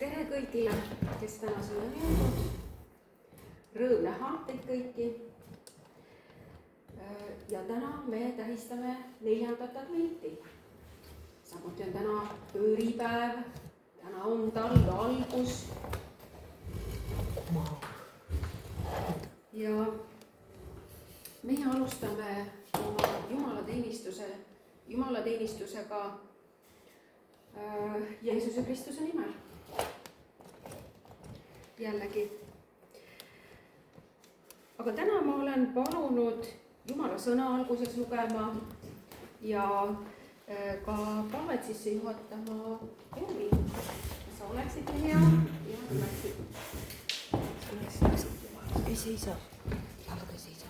Tere kõigile, kes täna siia on jõudnud. Rõõm näha teid kõiki. Ja täna me tähistame 4. adventi. Samuti on täna pööripäev. Täna on talve algus. Ja meie alustame oma jumalateenistusega Jeesuse Kristuse nimel. Jällegi. Aga täna ma olen palunud Jumala sõna alguses lugema ja ka palvet sisse juhatama Ervi. Sa oleksid nii hea ja tuleksid. Ei seisa. Jalg ei seisa.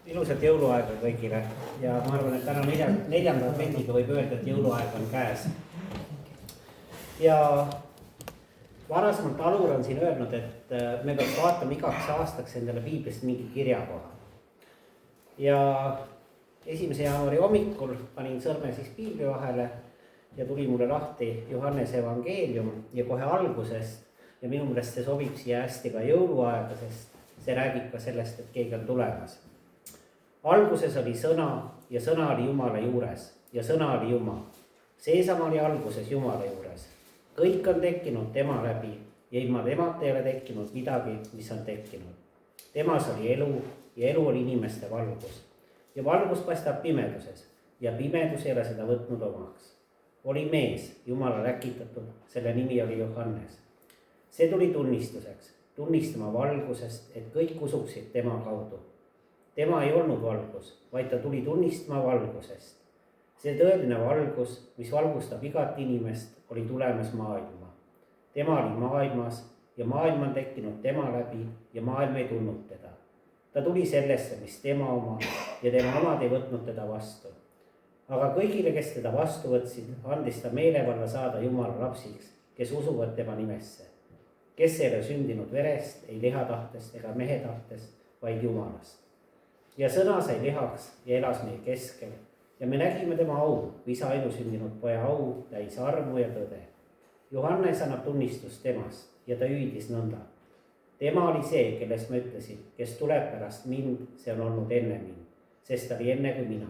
Ilusat jõuluaega kõigile ja ma arvan, et täna 4. adventiga võib öelda, et jõuluaeg on käes. Ja varasemalt Alur on siin öelnud, et me peaks vaatama igaks aastaks endale piiblist mingi kirjakoha. Ja 1. jaanuari hommikul panin sõrme siis piibli vahele ja tuli mulle lahti Johannese evangeelium ja kohe algusest ja minu meelest see sobib siia hästi ka jõuluaega, sest see räägib ka sellest, et keegi on tulemas. Alguses oli sõna ja sõna oli Jumala juures ja sõna oli Jumal. Seesama oli alguses Jumala juures. Kõik on tekkinud tema läbi ja ilma temata ei ole tekkinud midagi, mis on tekkinud. Temas oli elu ja elu oli inimeste valgus. Ja valgus paistab pimeduses ja pimedus ei ole seda võtnud omaks. Oli mees, Jumala läkitatud, selle nimi oli Johannes. See tuli tunnistuseks, tunnistama valgusest, et kõik usuksid tema kaudu. Tema ei olnud valgus, vaid ta tuli tunnistama valgusest. See tõeline valgus, mis valgustab igat inimest, oli tulemas maailma. Tema oli maailmas ja maailm on tekkinud tema läbi ja maailm ei tulnud teda. Ta tuli sellesse, mis tema oma ja tema omad ei võtnud teda vastu. Aga kõigile, kes teda vastu võtsid, andis ta meelevalla saada Jumala lapsiks, kes usuvad tema nimesse. Kes ei ole sündinud verest, ei lihatahtest ega mehe tahtest, vaid Jumalast. Ja sõna sai lihaks ja elas meie keskel. Ja me nägime tema au, isa ainusündinud poja au, täis armu ja tõde. Johannes annab tunnistust temast ja ta hüüdis nõnda. Tema oli see, kellest ma ütlesin, kes tuleb pärast mind, see on olnud enne mind, sest ta oli enne kui mina.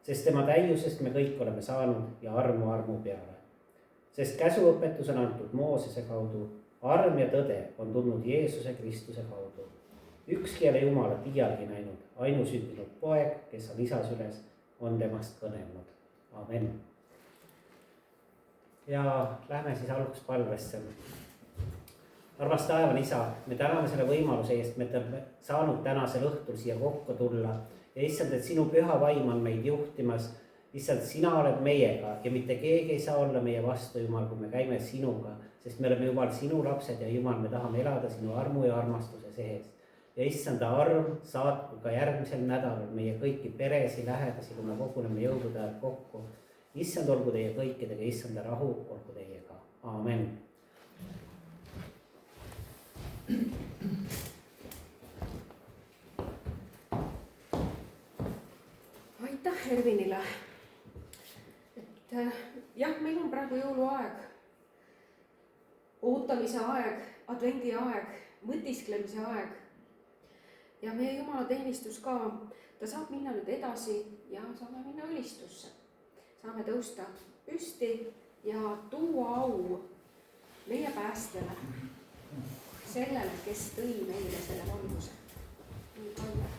Sest tema täiusest me kõik oleme saanud ja armu peale. Sest käsuõpetus on antud Moosese kaudu, arm ja tõde on tulnud Jeesuse Kristuse kaudu. Ükski ei ole Jumalat iialgi näinud, ainusündinud poeg, kes on isa süles, on temast kõnelnud. Amen. Ja lähme siis alguspalvesse. Armas taevan isa, me täname selle võimaluse eest, me oleme saanud tänasel õhtul siia kokku tulla. Ja issand, et sinu püha vaim on meid juhtimas. Issand, sina oled meiega ja mitte keegi ei saa olla meie vastu, Jumal, kui me käime sinuga. Sest me oleme Jumal sinu lapsed ja Jumal, me tahame elada sinu armu ja armastuse sees. Ja issanda arm saatku ka järgmisel nädalal meie kõiki peresi, lähedasi, kui me koguneme jõudude ajal kokku. Issand olgu teie kõikidega, issanda rahu olgu teiega. Amen. Aitäh Ervinile. Jah, meil on praegu jõuluaeg, ootamise aeg, advendi aeg, mõtisklemise aeg. Ja meie jumalateenistus ka, ta saab minna nüüd edasi ja saame minna ülistusse. Saame tõusta püsti ja tuua au meie päästjale, sellele, kes tõi meile selle valguse. Nii palju.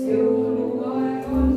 Jõuluaeg on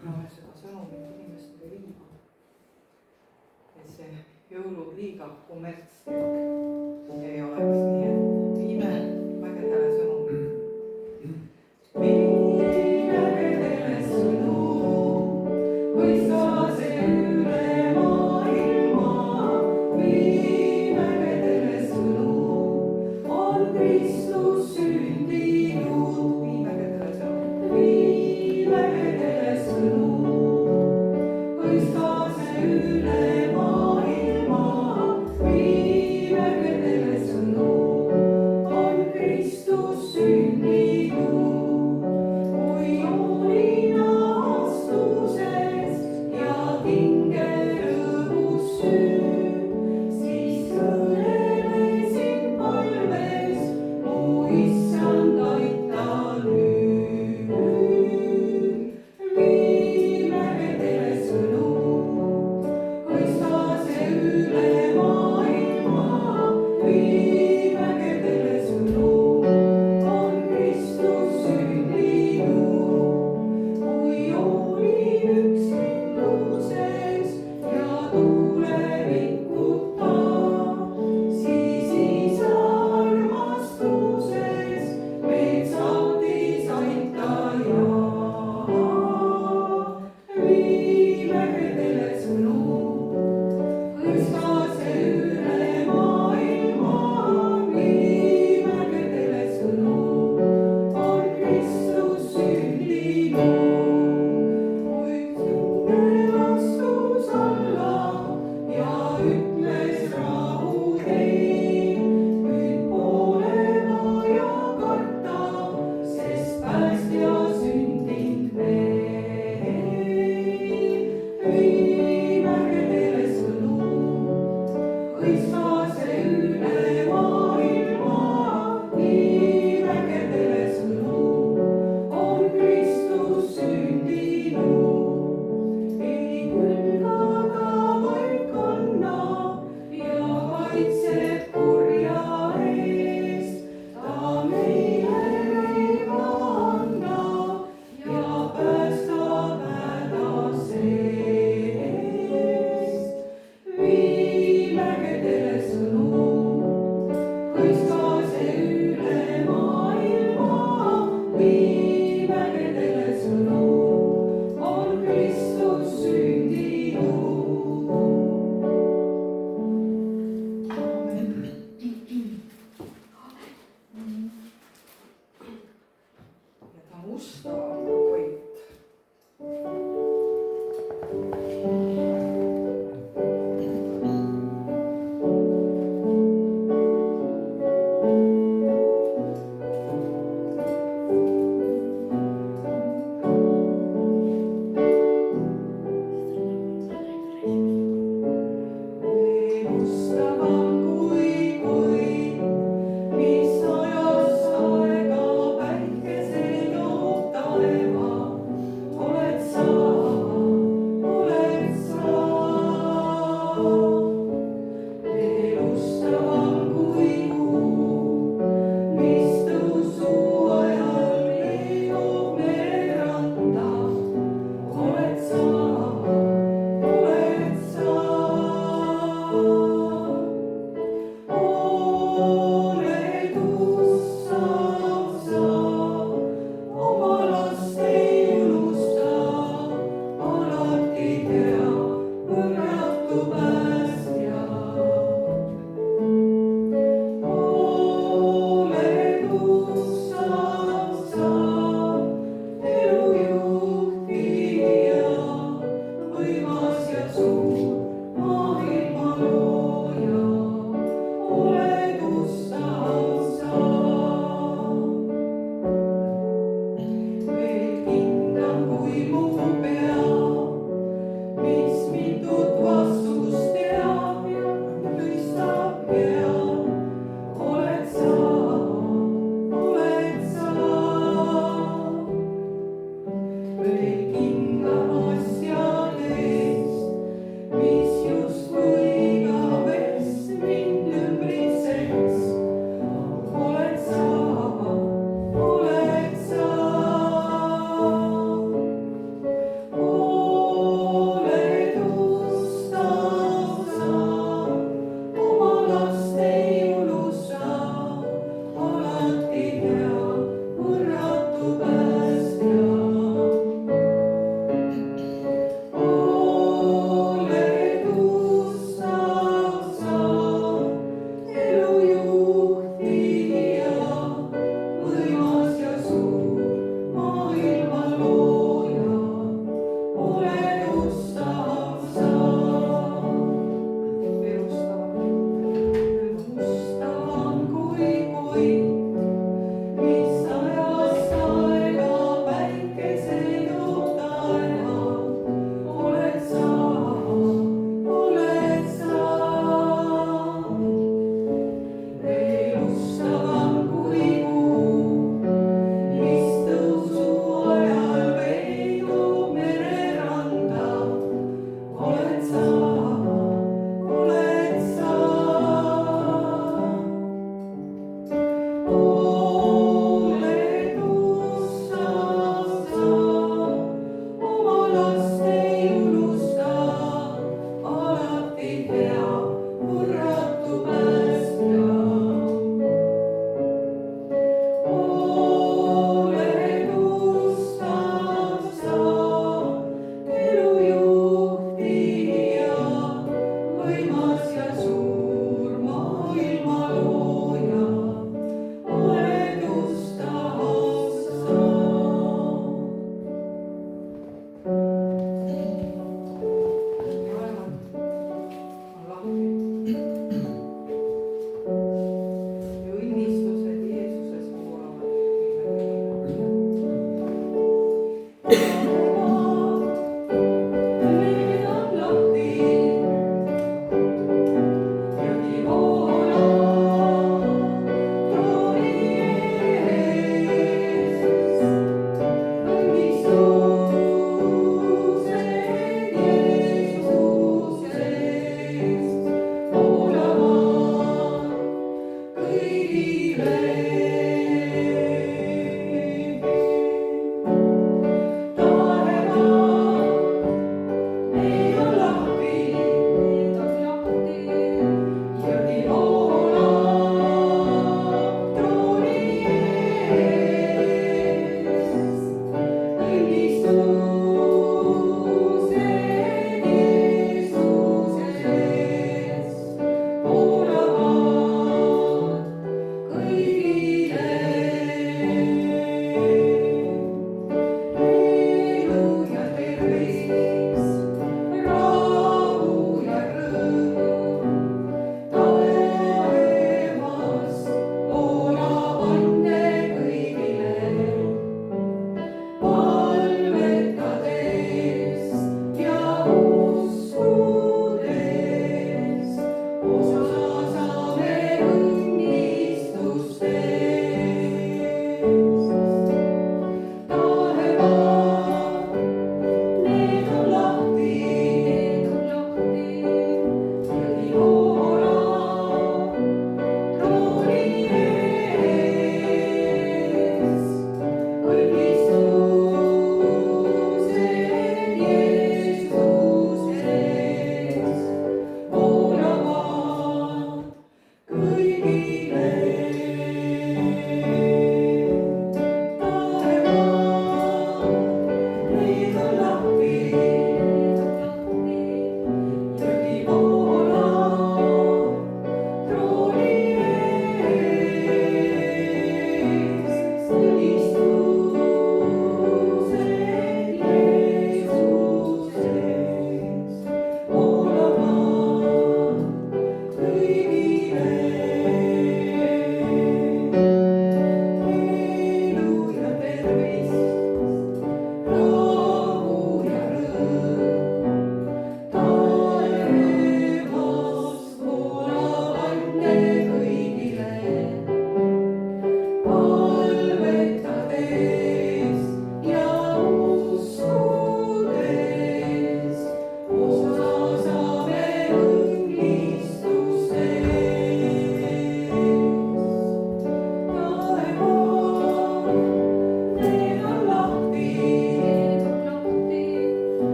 peame seda sõnumit inimestele viima. Et see jõulud liiga kommertslik ei oleks, nii et viime mägedele sõnumit. Viime mägedele sõnum, mõista see üle maailma. Viime mägedele sõnum, on Kristus sündinud. Viime mägedele sõnum, viime mägedele sõnum, mõista see üle maailma. Viime mägedele sõnum, on Kristus sündinud. Kui joonina astuses ja hinge rõõmus süü, siis kõnelesin palves, mu issand aita nüüd. Viime mägedele sõnum, mõista see üle maailma. Viime mägedele sõnum, on Kristus sündinud. Kui joolin üksinduses ja tulevikuta, siis isa armastuses meid saatis aitaja. Viime mägedele sõnum, mõista see üle maailma. Viime mägedele sõnum, on Kristus sündinud. Kui kõngel astus alla ja ütles rahu teil, nüüd pole vaja karta, sest päästja sündinud meil. Viime mägedele sõnum, mõista see üle maailma. Viime mägedele sõnum, on Kristus sündinud. Ei kõlga ta, vaid kannab ja kaitseb kurja eest. Ta meile leiva annab ja päästab hädasest. Viime mägedele sõnum, mõista see üle maailma. Viime mägedele sõnum, on Kristus sündinud. Ja ta musta koit. Mustavam kui koit, mis ajas aega päikese joob taeva. Oled sa, oled sa. Elustavam kui kuu, mis tõusu ajal liigub mereranda. Oled sa, oled sa. Oled ussav sa, oma last ei unusta, alati tea, võrratu päästja. Oled ussav sa, elu juhtija, võimas ja suur, maailma looja. Oled ussav sa, veel kindlam kui mu pea, mis mitut vastust teab ja mõistab hea. Oled sa, oled sa. Veel kindlam asjadest, mis justkui igavest mind ümbritseks. Oled sa, oled sa.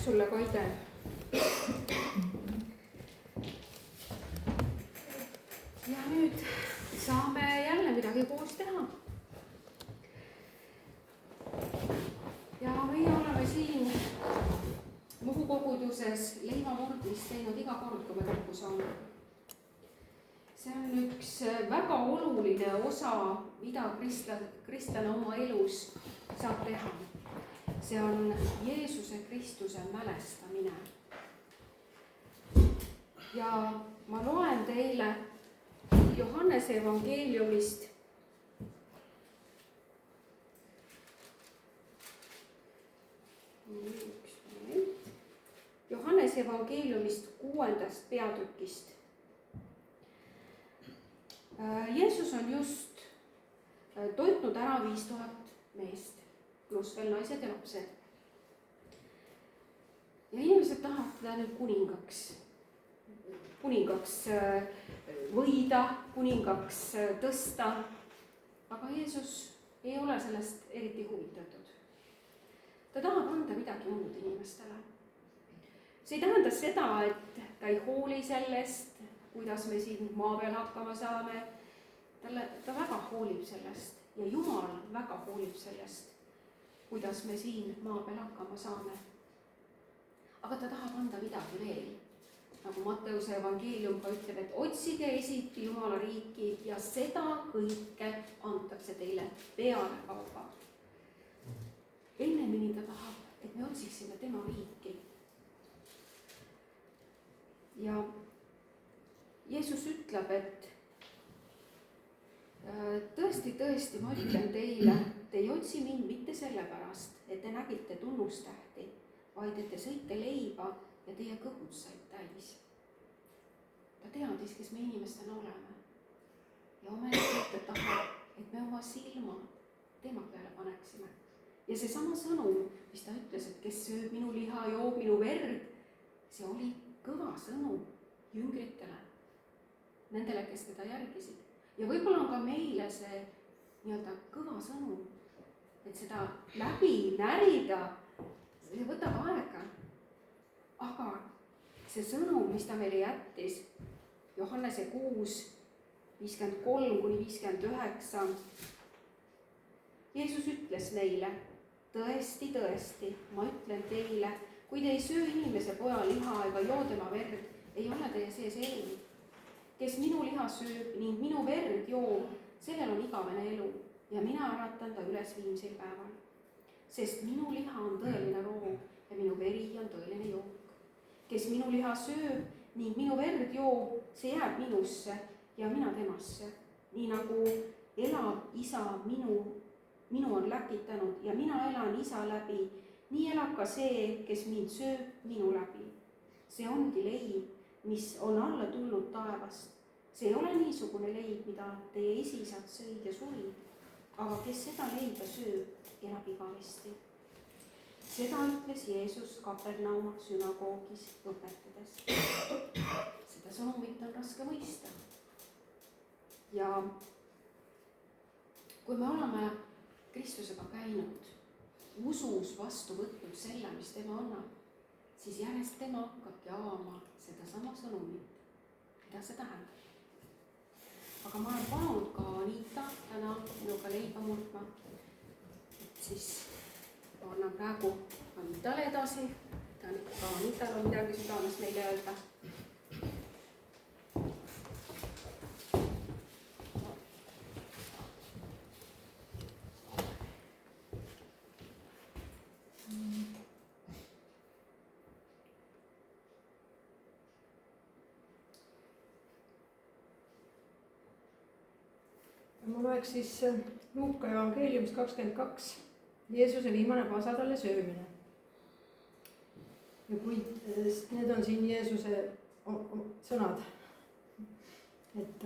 sulle, Kaide. Ja nüüd saame jälle midagi koos teha. Ja meie oleme siin Muhu koguduses leivamurdmist teinud iga kord, kui me kokku saame. See on üks väga oluline osa, mida kristlane oma elus saab teha. See on Jeesuse Kristuse mälestamine. Ja ma loen teile Johannese evangeeliumist Johannese evangeeliumist 6. peatükist. Jeesus on just toitnud ära 5000 meest, pluss veel naised ja lapsed. Ja inimesed tahavad teda nüüd kuningaks võida, kuningaks tõsta. Aga Jeesus ei ole sellest eriti huvitatud. Ta tahab anda midagi muud inimestele. see ei tähenda seda, et ta ei hooli sellest, kuidas me siin maa peal hakkama saame. Ta väga hoolib sellest ja Jumal väga hoolib sellest, kuidas me siin maa peal hakkama saame. Aga ta tahab anda midagi veel. Nagu Matteuse evangeelium ka ütleb, et otsige esiti Jumala riiki ja seda kõike antakse teile pealekauba. Ennemini ta tahab, et me otsiksime tema riiki. Ja Jeesus ütleb, et tõesti, ma ütlen teile, te ei otsi mind mitte sellepärast, et te nägite tunnustähti, vaid et te sõite leiba ja teie kõhud said täis. Ta teadis, kes me inimestena oleme. Ja ometi ta tahab, et me oma silmad tema peale paneksime. Ja see sama sõnum, mis ta ütles, et kes sööb minu liha, joob minu verd, see oli kõva sõnum jüngritele, nendele, kes teda järgisid. Ja võib-olla on ka meile see nii-öelda kõva sõnum, et seda läbi närida, see võtab aega. Aga see sõnum, mis ta meile jättis, Johannese 6, 53-59, Jeesus ütles neile, tõesti, ma ütlen teile, kui te ei söö inimese poja liha ega joo tema verd, ei ole teie sees elu. Kes minu liha sööb ning minu verd joob, sellel on igavene elu ja mina äratan ta üles viimsel päeval. Sest minu liha on tõeline roog ja minu veri on tõeline jook. Kes minu liha sööb ning minu verd joob, see jääb minusse ja mina temasse. Nii nagu elab isa minu on läkitanud ja mina elan isa läbi, nii elab ka see, kes mind sööb minu läbi. See ongi leib, mis on alla tulnud taevast. See ei ole niisugune leib, mida teie esisad sõid ja surid, aga kes seda leiba sööb, elab igavesti. Seda ütles Jeesus Kapernauma sünagoogis õpetades. Seda sõnumit on raske mõista. Ja kui me oleme Kristusega käinud, usus vastu võtnud selle, mis tema annab, siis järjest tema hakkabki avama seda sama sõnumit, mida see tähendab. Aga ma olen palunud ka Anita täna minuga leiba murdma, et siis ma annan praegu Anitale edasi, ka Anital on midagi südames meile öelda. Ma loeks siis Luuka evangeeliumist 22, Jeesuse viimane pasatalle söömine. Ja kui need on siin Jeesuse sõnad, et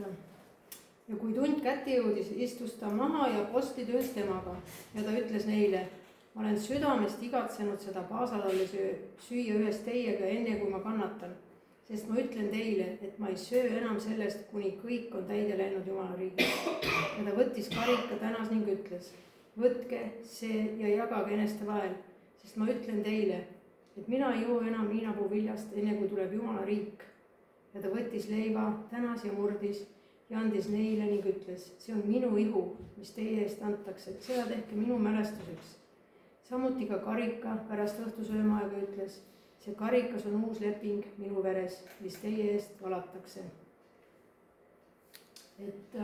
ja kui tund kätte jõudis, istus ta maha ja apostlid ühes temaga ja ta ütles neile, ma olen südamest igatsenud seda pasatalle süüa ühes teiega enne, kui ma kannatan. Sest ma ütlen teile, et ma ei söö enam sellest, kuni kõik on täide läinud Jumala riigis. Ja ta võttis karika tänas ning ütles, võtke see ja jagage eneste vahel, sest ma ütlen teile, et mina ei joo enam viinapuu viljast, enne kui tuleb Jumala riik. Ja ta võttis leiva, tänas ja murdis ja andis neile ning ütles, see on minu ihu, mis teie eest antakse, seda tehke minu mälestuseks. Samuti ka karika pärast õhtusöömaaega ütles, see karikas on uus leping minu veres, mis teie eest valatakse. Et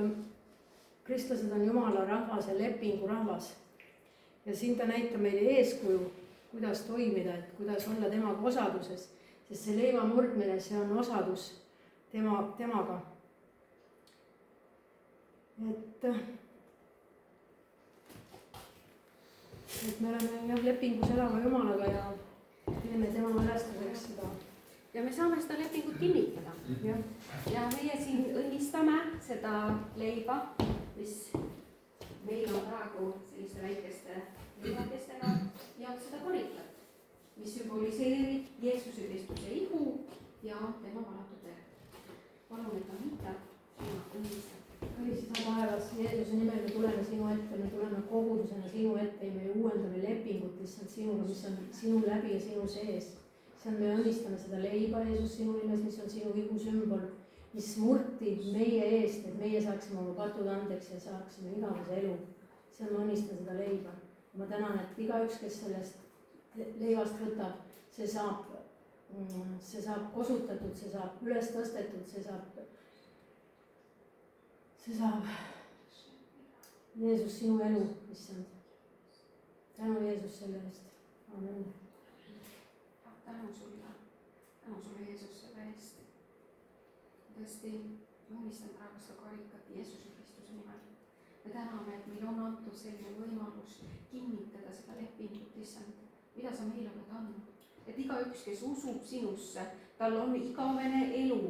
kristlased on Jumala rahvas ja lepingu rahvas. Ja siin ta näitab meile eeskuju, kuidas toimida, et kuidas olla temaga osaduses. Sest see leiva murdmine, see on osadus temaga. Et me oleme lepingus elava Jumalaga ja teeme tema mälestuseks seda. Ja me saame seda lepingut kinnitada. Ja meie siin õnnistame seda leiba, mis meil on praegu selliste väikeste leivakestena ja seda karikat, mis sümboliseerib Jeesuse Kristuse ihu ja tema valatud verd. Palun, et Anita sina õnnistab. Kallis isa taevas, Jeesuse nimel me tuleme sinu ette, me tuleme kogudusena sinu ette ja me uuendame lepingut lihtsalt sinuga, mis on sinu läbi ja sinu sees. seal me õnnistame seda leiba, Jeesus, sinu nimes, mis on sinu igu sümbol, mis murti meie eest, et meie saaksime oma patud andeks ja saaksime igavese elu. seal ma õnnistan seda leiba. ma tänan, et igaüks, kes sellest leivast võtab, see saab kosutatud, see saab üles tõstetud, see saab Jeesus sinu elu, issand. tänu Jeesus selle eest. Amen. tänu sulle Jeesus selle eest. tõesti, ma õnnistan praegu seda karikat Jeesuse Kristuse nimel. me täname, et meil on antud selline võimalus kinnitada seda lepingut, issand, mida sa meile oled andnud. et igaüks, kes usub sinusse, tal on igavene elu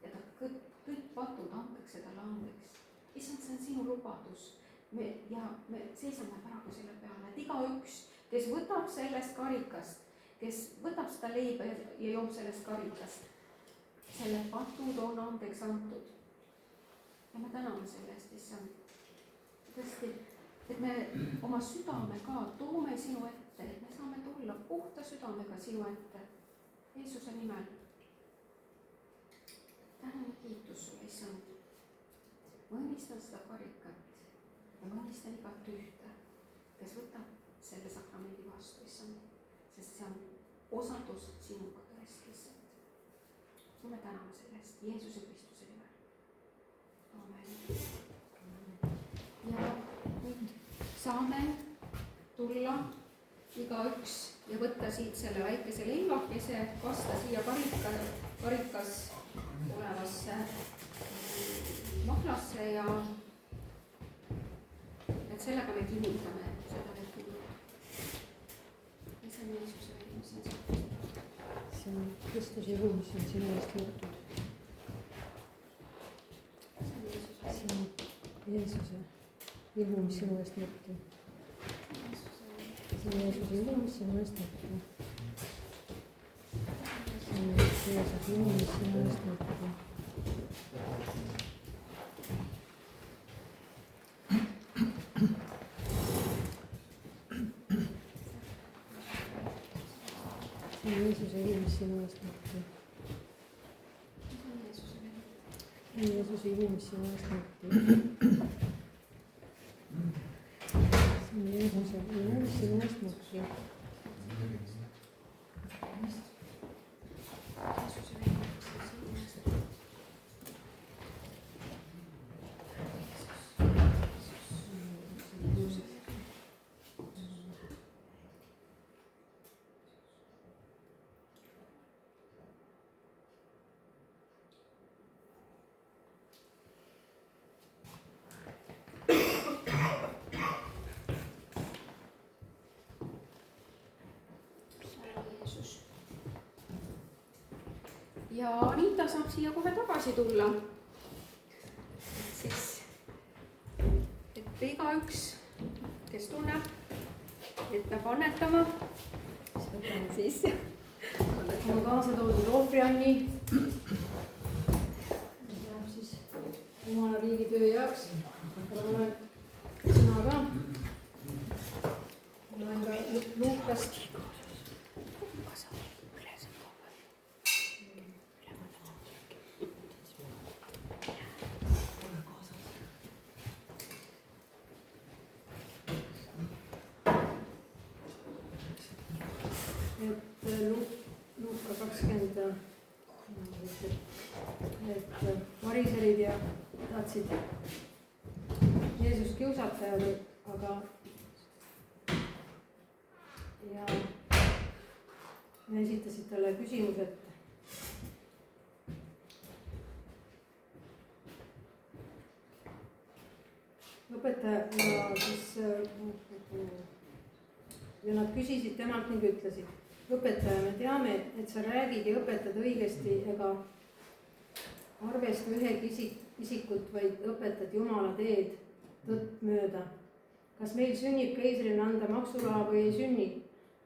ja ta kõik patud antakse talle andeks. issand, see on sinu lubadus. me seisame praegu selle peale, et igaüks, kes võtab sellest karikast, kes võtab seda leiba ja joob sellest karikast, selle patud on andeks antud. ja me täname selle eest, issand. tõesti, et me oma südamega toome sinu ette, et me saame tulla puhta südamega sinu ette Jeesuse nimel. tänu ja kiitus sulle, issand. ma õnnistan seda karikat ja ma õnnistan igat ühte, kes võtab selle sakramendi vastu, issand, sest see on osadus sinuga tõesti, issand. me täname selle eest Jeesuse Kristuse nimel. Amen. ja nüüd saame tulla igaüks ja võtta siit selle väikese leivakese, kasta siia karikas olevasse mahlasse ja et sellega me kinnitame seda lepingut. see on Jeesuse veri, mis on seal. see on Kristuse ilu, mis on sinu eest võetud. see on Jeesuse ilu, mis sinu eest võetud. see on Jeesuse ilu, mis sinu eest võetud. see on Jeesuse ilu, mis sinu eest võetud. Jeesuse ilu, mis sinu eest võetud. Jeesuse ilu, mis sinu eest võetud. see on Jeesuse ilu, mis sinu eest võetud. ja Anita saab siia kohe tagasi tulla. siis, et igaüks, kes tunneb, et peab annetama, siis on kaasa toodud ohvrianni. Läheb siis Jumala riigi töö jaoks. loen sõna ka. loen ka Luukast. Luuka 20, et variserid ja tahtsid Jeesust kiusata, aga ja esitasid talle küsimused. õpetaja ja siis ja nad küsisid temalt ning ütlesid: õpetaja, me teame, et sa räägid ja õpetad õigesti ega arvesta ühegi isikut, vaid õpetad Jumala teed tõtt mööda. kas meil sünnib keisrile anda maksuraha või ei sünni?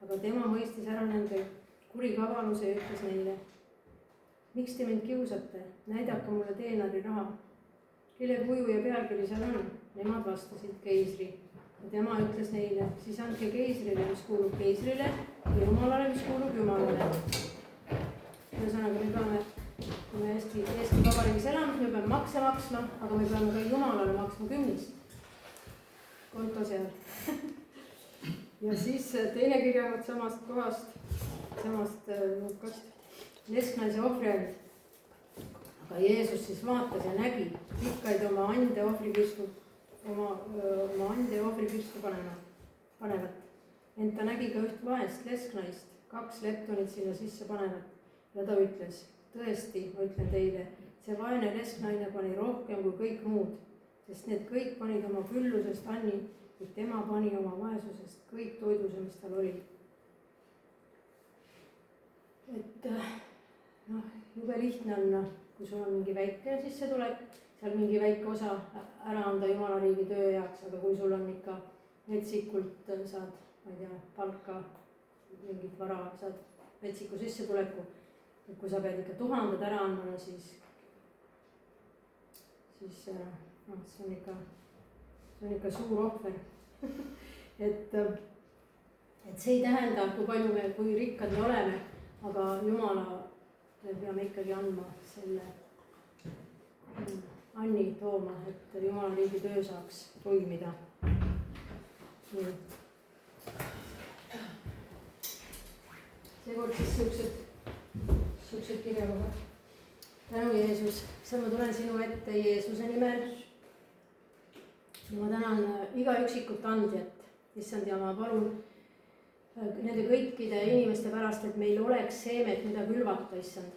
Aga tema mõistis ära nende kurikavaluse ja ütles neile: miks te mind kiusate? näidake mulle teenari raha. kelle kuju ja pealkiri seal on? Nemad vastasid: keisri. ja tema ütles neile, siis andke keisrile, mis kuulub keisrile ja jumalale, mis kuulub jumalale. ühesõnaga, me peame, kui me Eesti Vabariigis elame, me peame makse maksma, aga me peame ka jumalale maksma 10 konto seal. ja siis teine kirjavõtt samast kohast, samast nurkast, lesknaise ohvri all. aga Jeesus siis vaatas ja nägi ikkaid oma ande ohvrikirstu, oma ande ohvrikirstu panevat. Ent ta nägi ka üht vaest lesknaist, 2 leptonit sinna sisse panevat ja ta ütles, tõesti, ma ütlen teile, see vaene lesknaine pani rohkem kui kõik muud, sest need kõik panid oma küllusest anni, kuid tema pani oma vaesusest kõik toiduse, mis tal oli. et noh, jube lihtne on, kui sul on mingi väike sissetulek, seal mingi väike osa ära anda Jumala riigi töö jaoks, aga kui sul on ikka metsikult, saad, ma ei tea, palka, mingit vara, saad metsiku sissetuleku, et kui sa pead ikka 1000 ära andma, siis noh, see on ikka suur ohver. et see ei tähenda, kui rikkad me oleme, aga Jumala me peame ikkagi andma selle anni tooma, et Jumala riigi töö saaks toimida. seekord siis siuksed kirjakohad. tänu Jeesus, ma tulen sinu ette Jeesuse nimel. ja ma tänan iga üksikut andjat, issand, ja ma palun nende kõikide inimeste pärast, et meil oleks seemet, mida külvata, issand.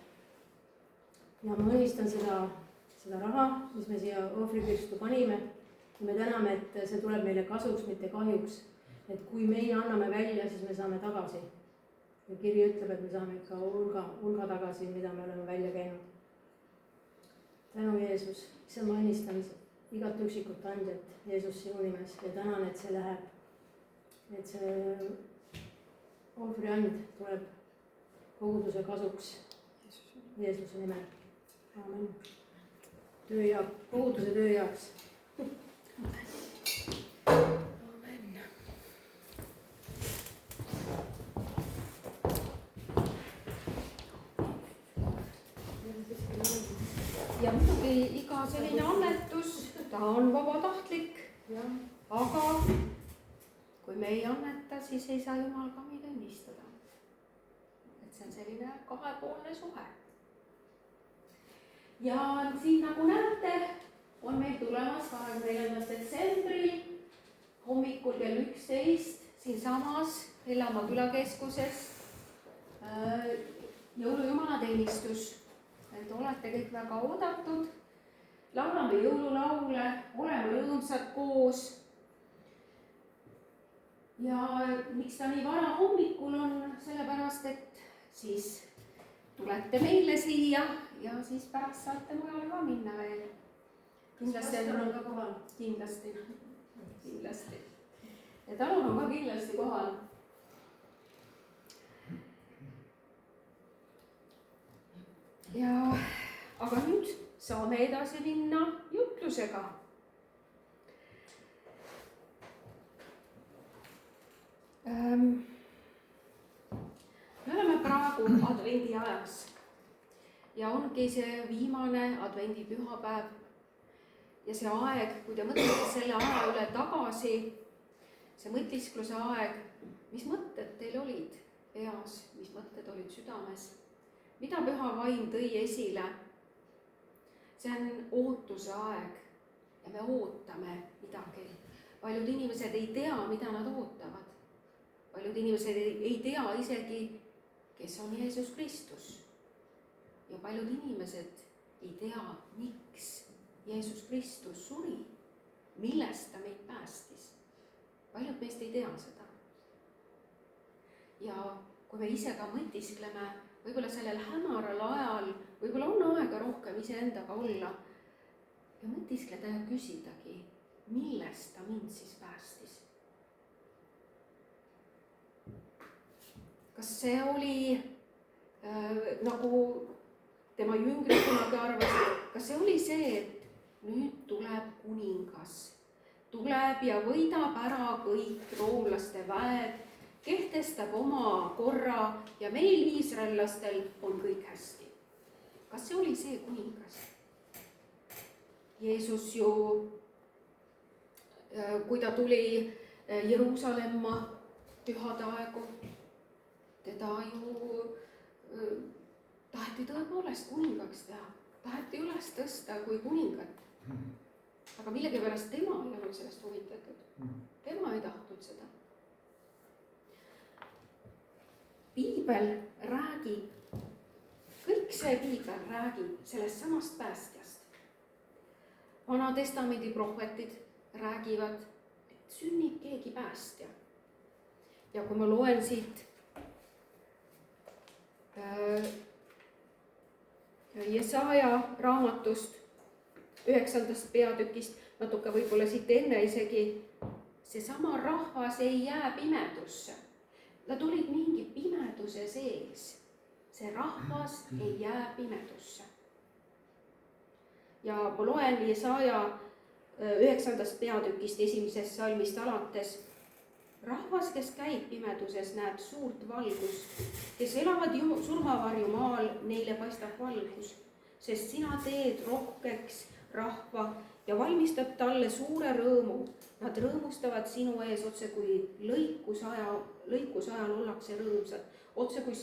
ja ma õnnistan seda raha, mis me siia ohvrikirstu panime. ja me täname, et see tuleb meile kasuks, mitte kahjuks. et kui meie anname välja, siis me saame tagasi. ja kiri ütleb, et me saame ikka hulga tagasi, mida me oleme välja käinud. tänu Jeesus, issand, ma õnnistan igat üksikut andjat Jeesus sinu nimes ja tänan, et see läheb, et see ohvriand tuleb koguduse kasuks Jeesuse nimel. Amen. Koguduse töö jaoks. Amen. ja muidugi iga selline annetus, ta on vabatahtlik, aga kui me ei anneta, siis ei saa Jumal ka meid õnnistada. et see on selline kahepoolne suhe. ja siin nagu näete, on meil tulemas 24. detsembril hommikul kell 11 siinsamas Villamaa külakeskuses jõulujumalateenistus. et olete kõik väga oodatud, laulame jõululaule, oleme rõõmsad koos. ja miks ta nii vara hommikul on, sellepärast et siis tulete meile siia ja siis pärast saate mujale ka minna veel. kindlasti on ka kohal. kindlasti. ja Talun on ka kindlasti kohal. ja aga nüüd saame edasi minna jutlusega. Me oleme praegu advendi ajas ja ongi see viimane advendipühapäev ja see aeg, kui te mõtlete selle aja üle tagasi, see mõtiskluse aeg, mis mõtted teil olid peas, mis mõtted olid südames, mida püha vaim tõi esile. see on ootuse aeg ja me ootame midagi. paljud inimesed ei tea, mida nad ootavad. paljud inimesed ei tea isegi, kes on Jeesus Kristus. ja paljud inimesed ei tea, miks Jeesus Kristus suri, millest ta meid päästis. paljud meist ei tea seda. ja kui me ise ka mõtiskleme, võib-olla sellel hämaral ajal, võib-olla on aega rohkem iseendaga olla ja mõtiskleda ja küsidagi, millest ta mind siis päästis. kas see oli nagu tema jüngrid kunagi arvasid, kas see oli see, et nüüd tuleb kuningas, tuleb ja võidab ära kõik roomlaste väed, kehtestab oma korra ja meil, iisraellastel, on kõik hästi. Kas see oli see kuningas? Jeesus ju, kui ta tuli Jeruusalemma pühade aegu, teda ju taheti tõepoolest kuningaks teha, taheti üles tõsta kui kuningat. Aga millegipärast tema ei olnud sellest huvitatud. Tema ei tahtnud seda. Piibel räägib, kõik see piibel räägib sellest samast päästjast. Vana testamendi prohvetid räägivad, et sünnib keegi päästja. Ja kui ma loen siit Jesaja raamatust 9. peatükist, natuke võib-olla siit enne isegi, seesama rahvas ei jää pimedusse. Nad olid mingi pimeduse sees. See rahvas ei jää pimedusse. Ja ma loen Jesaja 9. peatükist 1. salmist alates. Rahvas, kes käib pimeduses, näeb suurt valgust, kes elavad surmavarju maal, neile paistab valgus, sest sina teed rohkeks rahva ja valmistad talle suure rõõmu. Nad rõõmustavad sinu ees otse kui lõikusajal ollakse rõõmsad, otse kui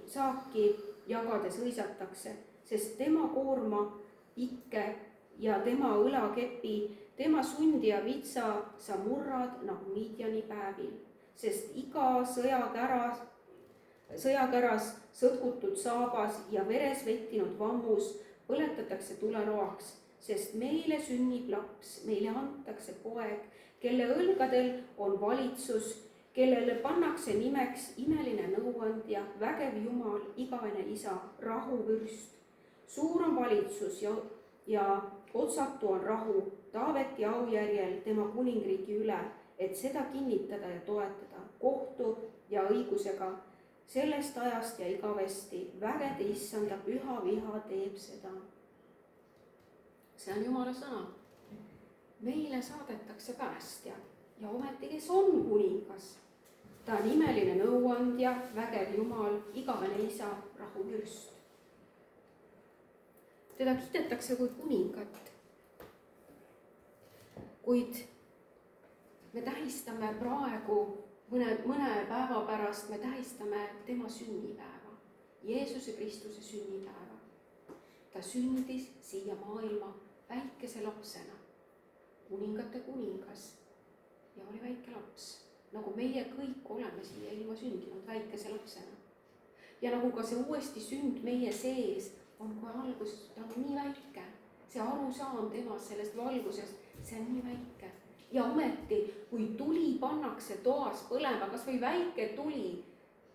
saaki jagades hõisatakse, sest tema koorma ikke ja tema õlakepi, tema sundi ja vitsa sa murrad nagu Midiani päevil, sest iga sõjakäras sõtkutud saabas ja veres vettinud vammus põletatakse tuleroaks, sest meile sünnib laps, meile antakse poeg, kelle õlgadel on valitsus, kellele pannakse nimeks imeline nõuandja, vägev Jumal, igavene isa, rahuvürst. Suur on valitsus ja otsatu on rahu Taaveti aujärjel tema kuningriigi üle, et seda kinnitada ja toetada kohtu ja õigusega. Sellest ajast ja igavesti vägede issanda püha viha teeb seda. See on Jumala sõna. Meile saadetakse päästja ja ometi, kes on kuningas. Ta on imeline nõuandja, vägev Jumal, igavene isa, rahuvürst. Teda kiidetakse kui kuningat. Kuid me tähistame praegu, mõne päeva pärast me tähistame tema sünnipäeva, Jeesuse Kristuse sünnipäeva. Ta sündis siia maailma väikese lapsena, kuningate kuningas ja oli väike laps, nagu meie kõik oleme siia ilma sündinud väikese lapsena. Ja nagu ka see uuesti sünd meie sees on kohe alguses, ta on nii väike, see arusaam temast, sellest valgusest, see on nii väike. Ja ometi, kui tuli pannakse toas põlema, kas või väike tuli,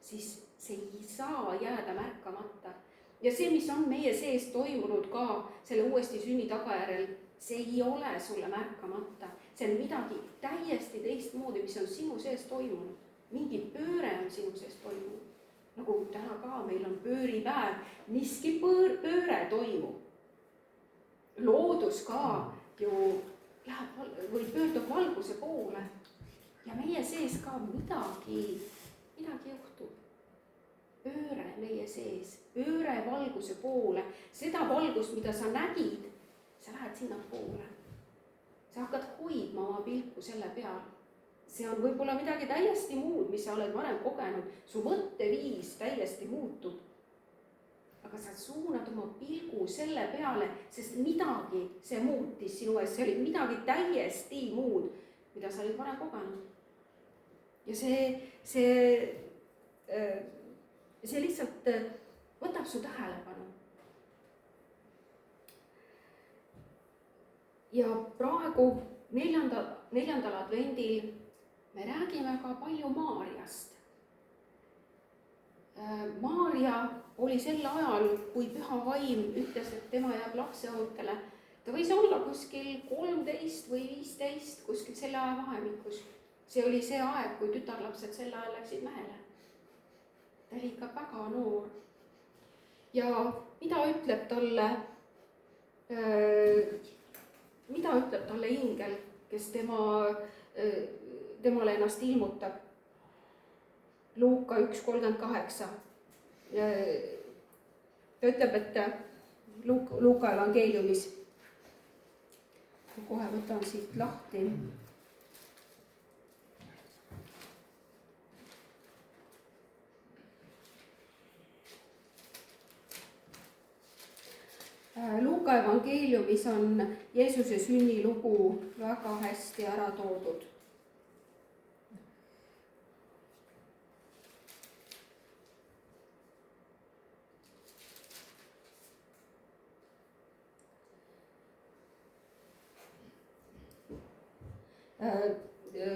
siis see ei saa jääda märkamata. Ja see, mis on meie sees toimunud ka selle uuesti sünni tagajärjel, see ei ole sulle märkamata. See on midagi täiesti teistmoodi, mis on sinu sees toimunud. Mingi pööre on sinu sees toimunud. Nagu täna ka meil on pööripäev, miski pööre toimub. Loodus ka ju läheb või pöördub valguse poole ja meie sees ka midagi juhtub. Pööre meie sees, pööre valguse poole, seda valgust, mida sa nägid, sa lähed sinna poole. Sa hakkad hoidma oma pilku selle peal. See on võib-olla midagi täiesti muud, mis sa oled varem kogenud. Su mõtteviis täiesti muutub. Aga sa suunad oma pilgu selle peale, sest midagi see muutis sinu ees. See oli midagi täiesti muud, mida sa olid varem kogenud. Ja see lihtsalt võtab su tähelepanu. Ja praegu 4. advendil me räägime ka palju Maarjast. Maarja oli sel ajal, kui püha vaim ütles, et tema jääb lapseootele. Ta võis olla kuskil 13 või 15, kuskil selle aja vahemikus. See oli see aeg, kui tütarlapsed selle ajal läksid mehele. Ta oli ikka väga noor. Ja mida ütleb talle ingel? kes temale ennast ilmutab. Luuka 1:38. Ta ütleb, et Luuka evangeeliumis, kohe võtan siit lahti. Luuka evangeeliumis on Jeesuse sünnilugu väga hästi ära toodud.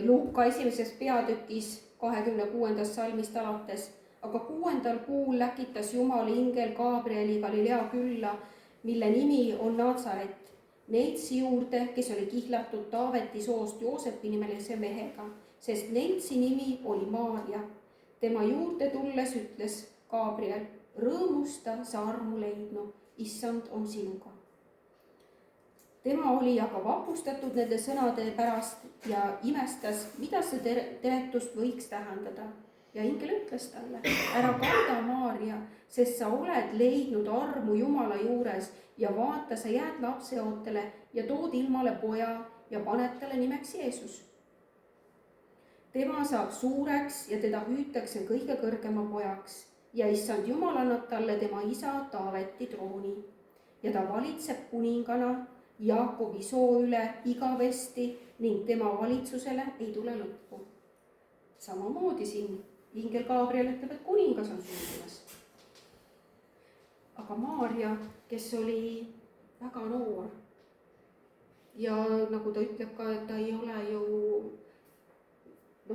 Luuka 1. peatükis 26. salmist alates, aga 6. kuul läkitas Jumal ingel Gabrieli Galilea külla, mille nimi on Natsaret, Neitsi juurde, kes oli kihlatud Taaveti soost Joosepi nimelise mehega, sest Neitsi nimi oli Maarja. Tema juurde tulles ütles Gabriel, rõõmusta, sa armu leidnu, issand on sinuga. Tema oli aga vapustatud nende sõnade pärast ja imestas, mida see teretust võiks tähendada. Ja ingel ütles talle, ära karda, Maarja, sest sa oled leidnud armu Jumala juures ja vaata, sa jääd lapseootele ja tood ilmale poja ja paned talle nimeks Jeesus. Tema saab suureks ja teda hüütakse kõige kõrgema pojaks ja issand Jumal annab talle tema isa Taaveti trooni ja ta valitseb kuningana Jaakobi soo üle igavesti ning tema valitsusele ei tule lõppu. Samamoodi siin ingel Gabriel ütleb, et kuningas on sündimas. Aga Maarja, kes oli väga noor ja nagu ta ütleb ka, et ta ei ole ju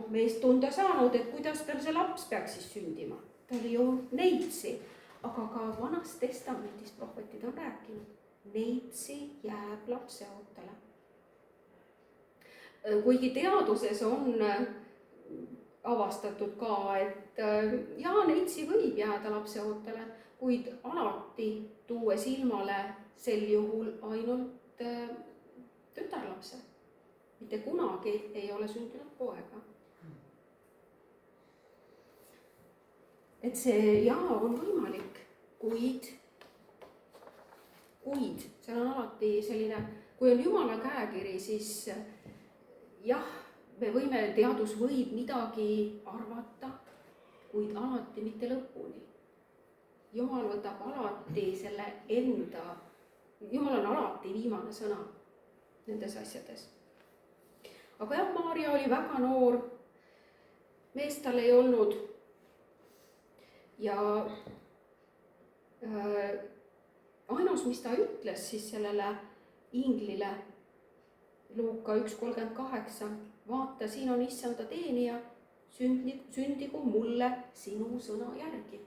meest tunda saanud, et kuidas tal see laps peaks siis sündima. Ta oli ju neitsi, aga ka Vanas Testamendis prohvetid on rääkinud. Neitsi jääb lapseootele. Kuigi teaduses on avastatud ka, et neitsi võib jääda lapseootele, kuid alati tuues ilmale sel juhul ainult tütarlapse. Mitte kunagi ei ole sündinud poega. Et see on võimalik, kuid seal on alati selline, kui on Jumala käekiri, siis jah, me võime, teadus võib midagi arvata, kuid alati mitte lõpuni. Jumal võtab alati selle enda, Jumal on alati viimane sõna nendes asjades. Aga jah, Maarja oli väga noor, meest tal ei olnud ja ainus, mis ta ütles siis sellele inglile, Luuka 1:38, vaata, siin on issanda teenija, sündigu mulle sinu sõna järgi.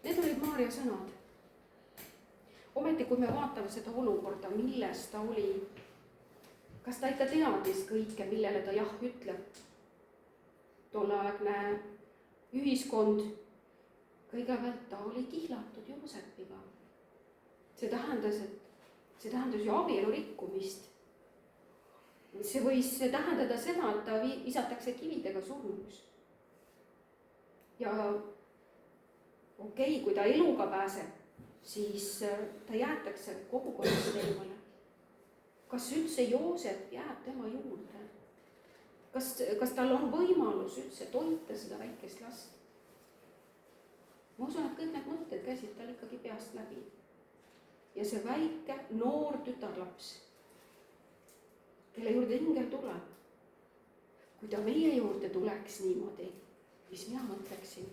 Need olid Maarja sõnad. Ometi, kui me vaatame seda olukorda, milles ta oli, kas ta ikka teadis kõike, millele ta jah ütleb? Tolleaegne ühiskond, kõigepealt ta oli kihlatud Joosepiga. See tähendas ju abielu rikkumist. See võis tähendada seda, et ta visatakse kividega surnuks. Ja okei, kui ta eluga pääseb, siis ta jäetakse kogukonnast eemale. Kas üldse Joosep jääb tema juurde? Kas tal on võimalus üldse toita seda väikest last? Ma usun, et kõik need mõtted käisid tal ikkagi peast läbi. Ja see väike noor tütarlaps, kelle juurde ingel tuleb, kui ta meie juurde tuleks niimoodi, mis mina mõtleksin?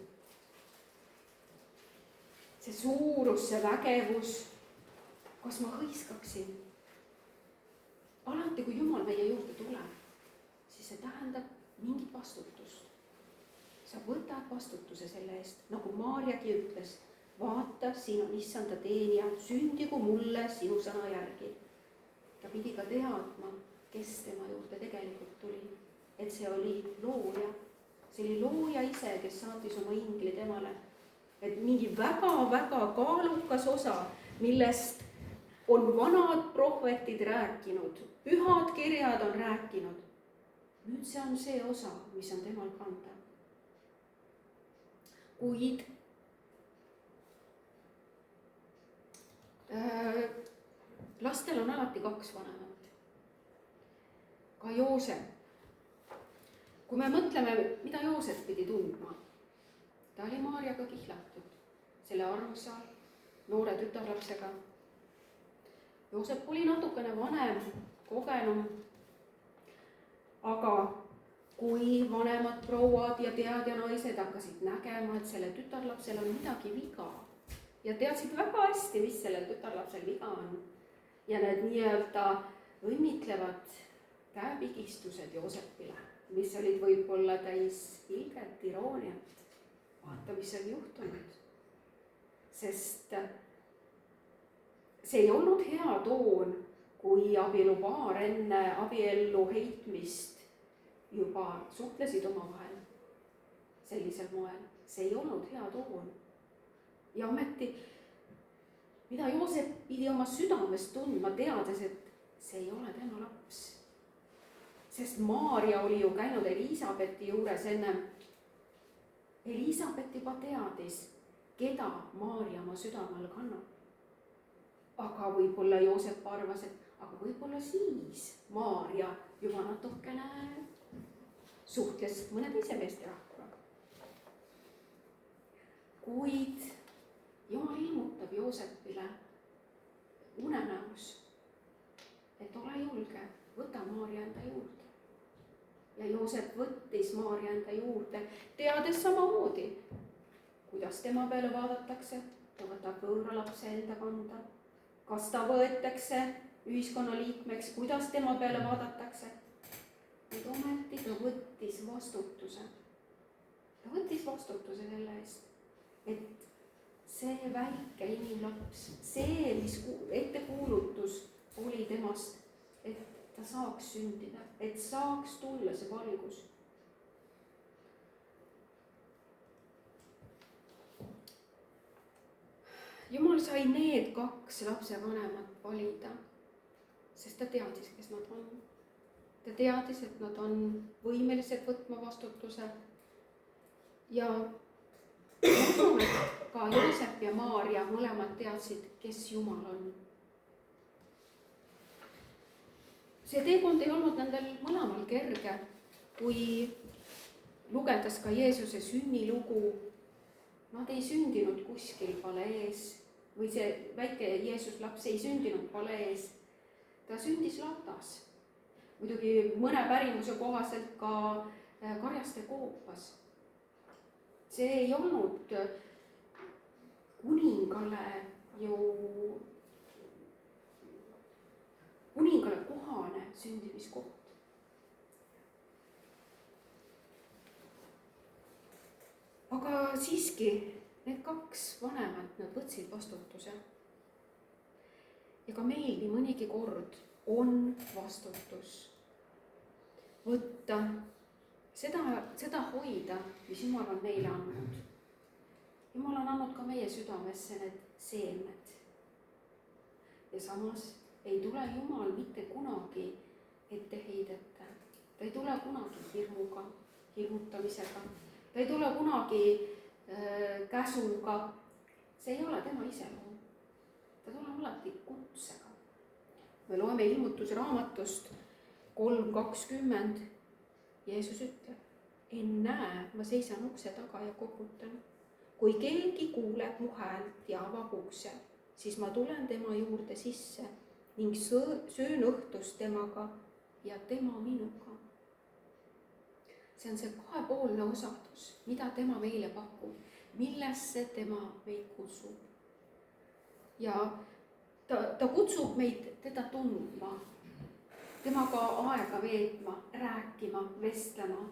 See suurus, see vägevus, kas ma hõiskaksin? Alati, kui Jumal meie juurde tuleb, siis see tähendab mingit vastutust. Sa võtad vastutuse selle eest, nagu Maarjagi ütles, vaata, siin on issanda teenija, sündigu mulle sinu sõna järgi. Ta pidi ka teadma, kes tema juurde tegelikult tuli, et see oli looja. See oli looja ise, kes saatis oma ingli temale. Et mingi väga-väga kaalukas osa, millest on vanad prohvetid rääkinud, pühad kirjad on rääkinud. nüüd see on see osa, mis on temal kanda. kuid lastel on alati 2 vanemat. ka Joosep. kui me mõtleme, mida Joosep pidi tundma, ta oli Maarjaga kihlatud, selle armsa noore tütarlapsega. Joosep oli natukene vanem, kogenum, aga kui vanemad prouad ja teadjanaised hakkasid nägema, et selle tütarlapsel on midagi viga ja teadsid väga hästi, mis sellel tütarlapsel viga on, ja need nii-öelda õnnitlevad käepigistused Joosepile, mis olid võib-olla täis ilget, irooniat. Vaata, mis on juhtunud. Sest see ei olnud hea toon, kui abielupaar enne abiellu heitmist juba suhtlesid omavahel sellisel moel. See ei olnud hea toon. Ja ometi, mida Joosep pidi oma südames tundma, teades, et see ei ole tema laps. Sest Maarja oli ju käinud Elisabethi juures ennem. Elisabeth juba teadis, keda Maarja oma südamel kannab. Aga võib-olla Joosep arvas, et aga võib-olla siis Maarja juba natukene suhtles mõne teise meesterahvaga. Kuid Jumal ilmutab Joosepile unenäos, et ole julge, võta Maarja enda juurde. Ja Joosep võttis Maarja enda juurde, teades samamoodi, kuidas tema peale vaadatakse. Ta võtab võõra lapse enda kanda. Kas ta võetakse ühiskonna liikmeks, kuidas tema peale vaadatakse. Nüüd ometi ta võttis vastutuse. Ta võttis vastutuse selle eest, et see väike inimlaps, see, mis ettekuulutus oli temast, et ta saaks sündida, et saaks tulla see valgus. Jumal sai need 2 lapsevanemat valida, sest ta teadis, kes nad on. Ta teadis, et nad on võimelised võtma vastutuse. Ja ka Joosep ja Maarja mõlemad teadsid, kes Jumal on. See teekond ei olnud nendel mõlemal kerge, kui lugedes ka Jeesuse sünnilugu. Nad ei sündinud kuskil palees või see väike Jeesus laps ei sündinud palees. Ta sündis lautas. Muidugi mõne pärimuse kohaselt ka karjaste koopas. See ei olnud kuningale kohane sündimiskoht. Aga siiski need 2 vanemat, nad võtsid vastutuse. Ja ka meil nii mõnigi kord on vastutus võtta, seda hoida, mis Jumal on meile andnud. Jumal on andnud ka meie südamesse need seemned. Ja samas ei tule Jumal mitte kunagi etteheideta. Ta ei tule kunagi hirmuga, hirmutamisega. Ta ei tule kunagi käsuga. See ei ole tema iseloom. Ta tuleb alati kutsega. Me loeme ilmutusraamatust 3:20. Jeesus ütleb, ennäe, ma seisan ukse taga ja koputan. Kui keegi kuuleb mu häält ja avab ukse, siis ma tulen tema juurde sisse ning söön õhtust temaga ja tema minuga. See on see kahepoolne osadus, mida tema meile pakub, millesse tema meid kutsub. Ja ta kutsub meid teda tundma, temaga aega veetma, rääkima, vestlema.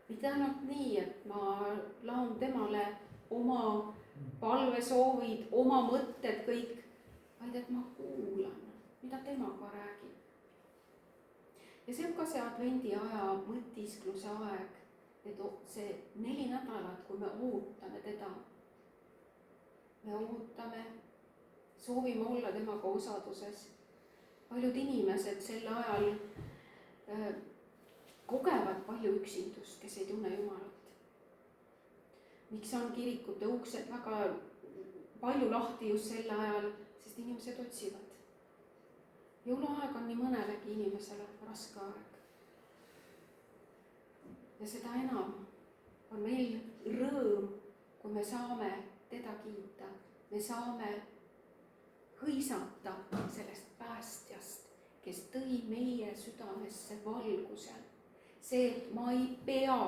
Mitte ainult nii, et ma laon temale oma palvesoovid, oma mõtted kõik, vaid et ma kuulan, mida temaga räägib. Ja see on ka see advendi aja mõtiskluse aeg, et see 4 nädalat, kui me ootame teda. Me ootame soovime olla temaga osaduses. paljud inimesed sel ajal kogevad palju üksindust, kes ei tunne Jumalat. miks on kirikute uksed väga palju lahti just sel ajal, sest inimesed otsivad. jõuluaeg on nii mõnelegi inimesele raske aeg. ja seda enam on meil rõõm, kui me saame teda kiita, me saame hõisata sellest päästjast, kes tõi meie südamesse valguse. see, et ma ei pea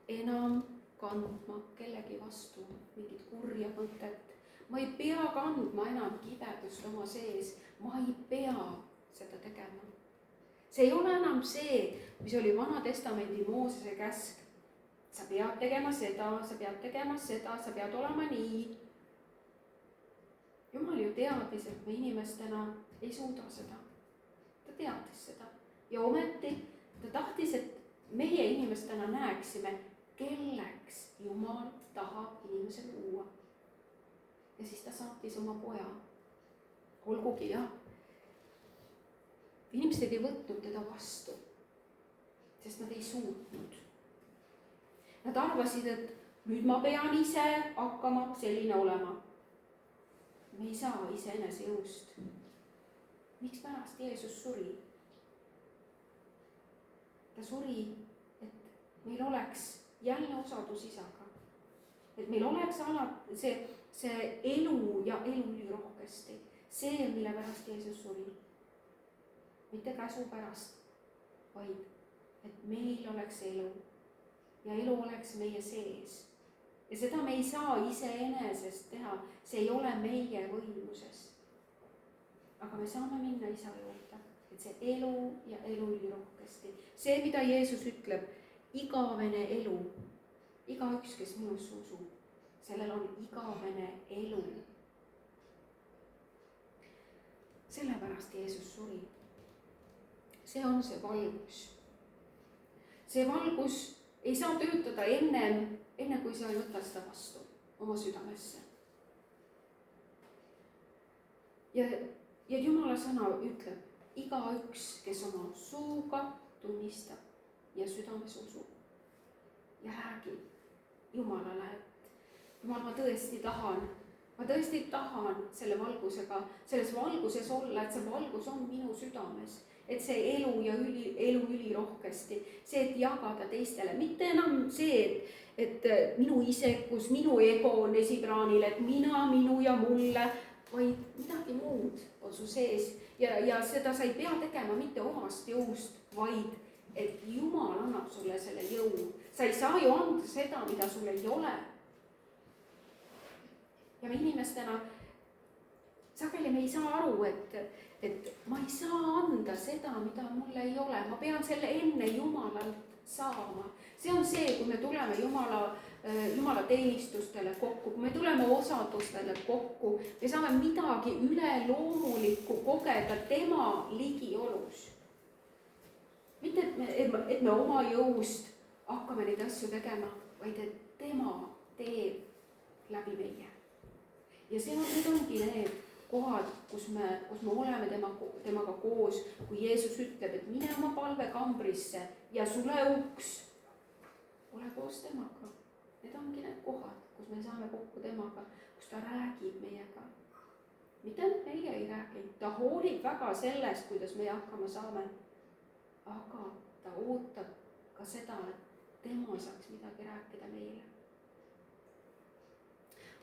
enam kandma kellegi vastu mingit kurja mõtet, ma ei pea kandma enam kibedust oma sees, ma ei pea seda tegema. see ei ole enam see, mis oli Vana-testamendi Moosese käsk. sa pead tegema seda, sa pead tegema seda, sa pead olema nii. Jumal ju teadis, et me inimestena ei suuda seda. ta teadis seda ja ometi ta tahtis, et meie inimestena näeksime, kelleks Jumal tahab inimese luua. ja siis ta saatis oma poja. olgugi jah, inimesed ei võtnud teda vastu, sest nad ei suutnud. Nad arvasid, et nüüd ma pean ise hakkama selline olema. me ei saa iseenese jõust. miks pärast Jeesus suri? ta suri, et meil oleks jälle osadus isaga. et meil oleks alati see elu ja elu ülirohkesti. see, mille pärast Jeesus suri. mitte käsu pärast, vaid et meil oleks elu ja elu oleks meie sees. ja seda me ei saa iseenesest teha, see ei ole meie võimuses. aga me saame minna isa juurde, et see elu ja elu ülirohkesti. see, mida Jeesus ütleb, igavene elu, igaüks, kes minusse usub, sellel on igavene elu. sellepärast Jeesus suri. see on see valgus. see valgus ei saa töötada enne kui sa ei võta seda vastu oma südamesse. ja Jumala sõna ütleb, igaüks, kes oma suuga tunnistab ja südames usub ja räägib Jumalale, et Jumal, ma tõesti tahan selle valgusega, selles valguses olla, et see valgus on minu südames, et see elu ja elu ülirohkesti, see, et jagada teistele, mitte enam see, et minu isekus, minu ego on esiplaanil, et mina, minu ja mulle, vaid midagi muud on su sees ja seda sa ei pea tegema mitte omast jõust, vaid et Jumal annab sulle selle jõu. sa ei saa ju anda seda, mida sul ei ole. ja me inimestena sageli me ei saa aru, et ma ei saa anda seda, mida mul ei ole, ma pean selle enne Jumalalt saama. see on see, kui me tuleme Jumala teenistustele kokku, kui me tuleme osadustele kokku, me saame midagi üleloomulikku kogeda tema ligiolus. mitte, et me oma jõust hakkame neid asju tegema, vaid et tema teeb läbi meie. ja need ongi need kohad, kus me oleme temaga koos, kui Jeesus ütleb, et mine oma palvekambrisse ja sule uks, ole koos temaga. Need ongi need kohad, kus me saame kokku temaga, kus ta räägib meiega. mitte ainult meie ei räägi, ta hoolib väga sellest, kuidas meie hakkama saame, aga ta ootab ka seda, et tema saaks midagi rääkida meile.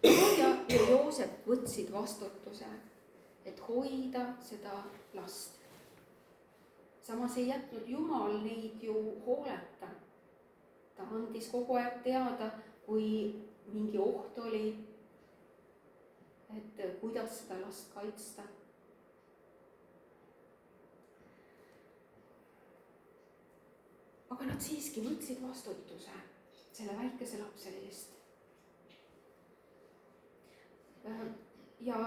Maarja ja Joosep võtsid vastutuse, et hoida seda last. samas ei jätnud Jumal neid ju hooleta. ta andis kogu aeg teada, kui mingi oht oli, et kuidas seda last kaitsta. aga nad siiski võtsid vastutuse selle väikese lapse eest. ja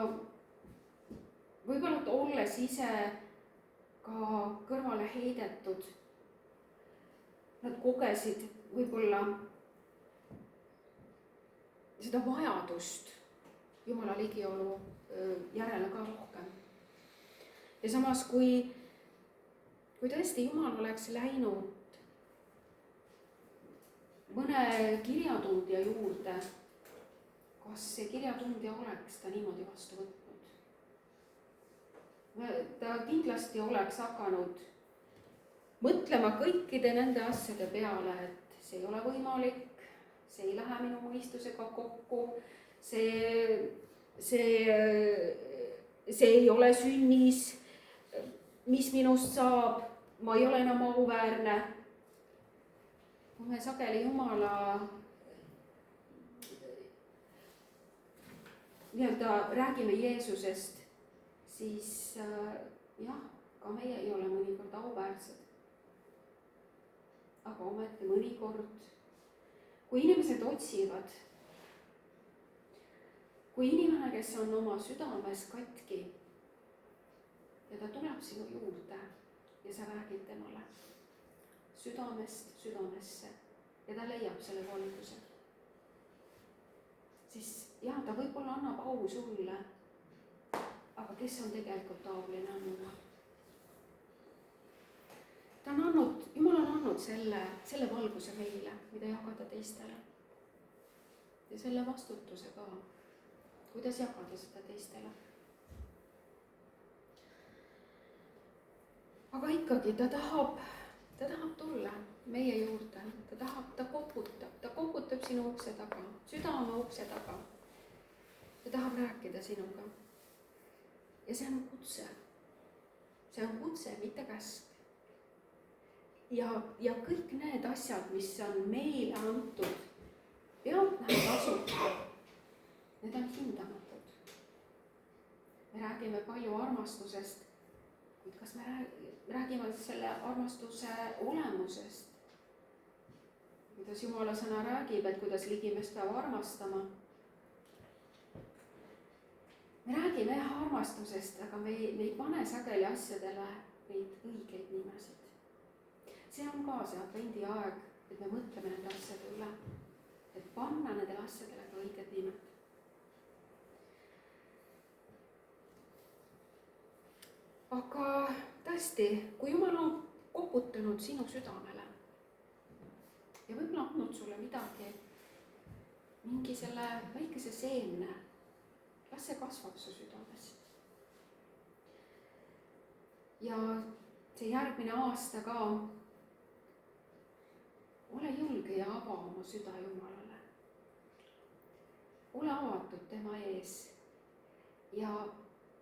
võib-olla olles ise ka kõrvale heidetud, nad kogesid võib-olla seda vajadust Jumala ligiolu järele ka ja samas, kui tõesti Jumal oleks läinud mõne kirjatundja juurde, kas see kirjatundja oleks ta niimoodi vastu võtnud? Ta kindlasti oleks hakanud mõtlema kõikide nende asjade peale, et see ei ole võimalik, see ei lähe minu mõistusega kokku, see ei ole sünnis, mis minust saab, ma ei ole enam auväärne. Kui me sageli Jumala nii-öelda räägime Jeesusest, siis jah, ka meie ei ole mõnikord auväärsed. Aga ometi mõnikord, kui inimesed otsivad, kui inimene, kes on oma südames katki ja ta tuleb sinu juurde ja sa räägid temale südamest südamesse ja ta leiab selle valguse, siis jah, ta võib-olla annab au sulle, aga kes on tegelikult auline andma? Jumal on andnud selle valguse meile, mida jagada teistele. Ja selle vastutuse ka, kuidas jagada seda teistele. Aga ikkagi ta tahab tulla meie juurde, ta koputab sinu ukse taga, südame ukse taga. Ta tahab rääkida sinuga. Ja see on kutse. See on kutse, mitte käsk. Ja kõik need asjad, mis on meile antud, pealtnäha tasuta, need on hindamatud. Me räägime palju armastusest, kuid kas me räägime selle armastuse olemusest? Kuidas Jumala sõna räägib, et kuidas ligimest peab armastama? Me räägime armastusest, aga me ei pane sageli asjadele neid õigeid nimesid. See on ka see advendi aeg, et me mõtleme nende asjade üle, et panna nendele asjadele ka õiged nimed. Aga tõesti, kui Jumal on koputanud sinu südamele ja võib-olla andnud sulle midagi, mingi selle väikese seemne, las see kasvab su südames. Ja see järgmine aasta ka ole julge ja ava oma süda Jumalale. Ole avatud tema ees ja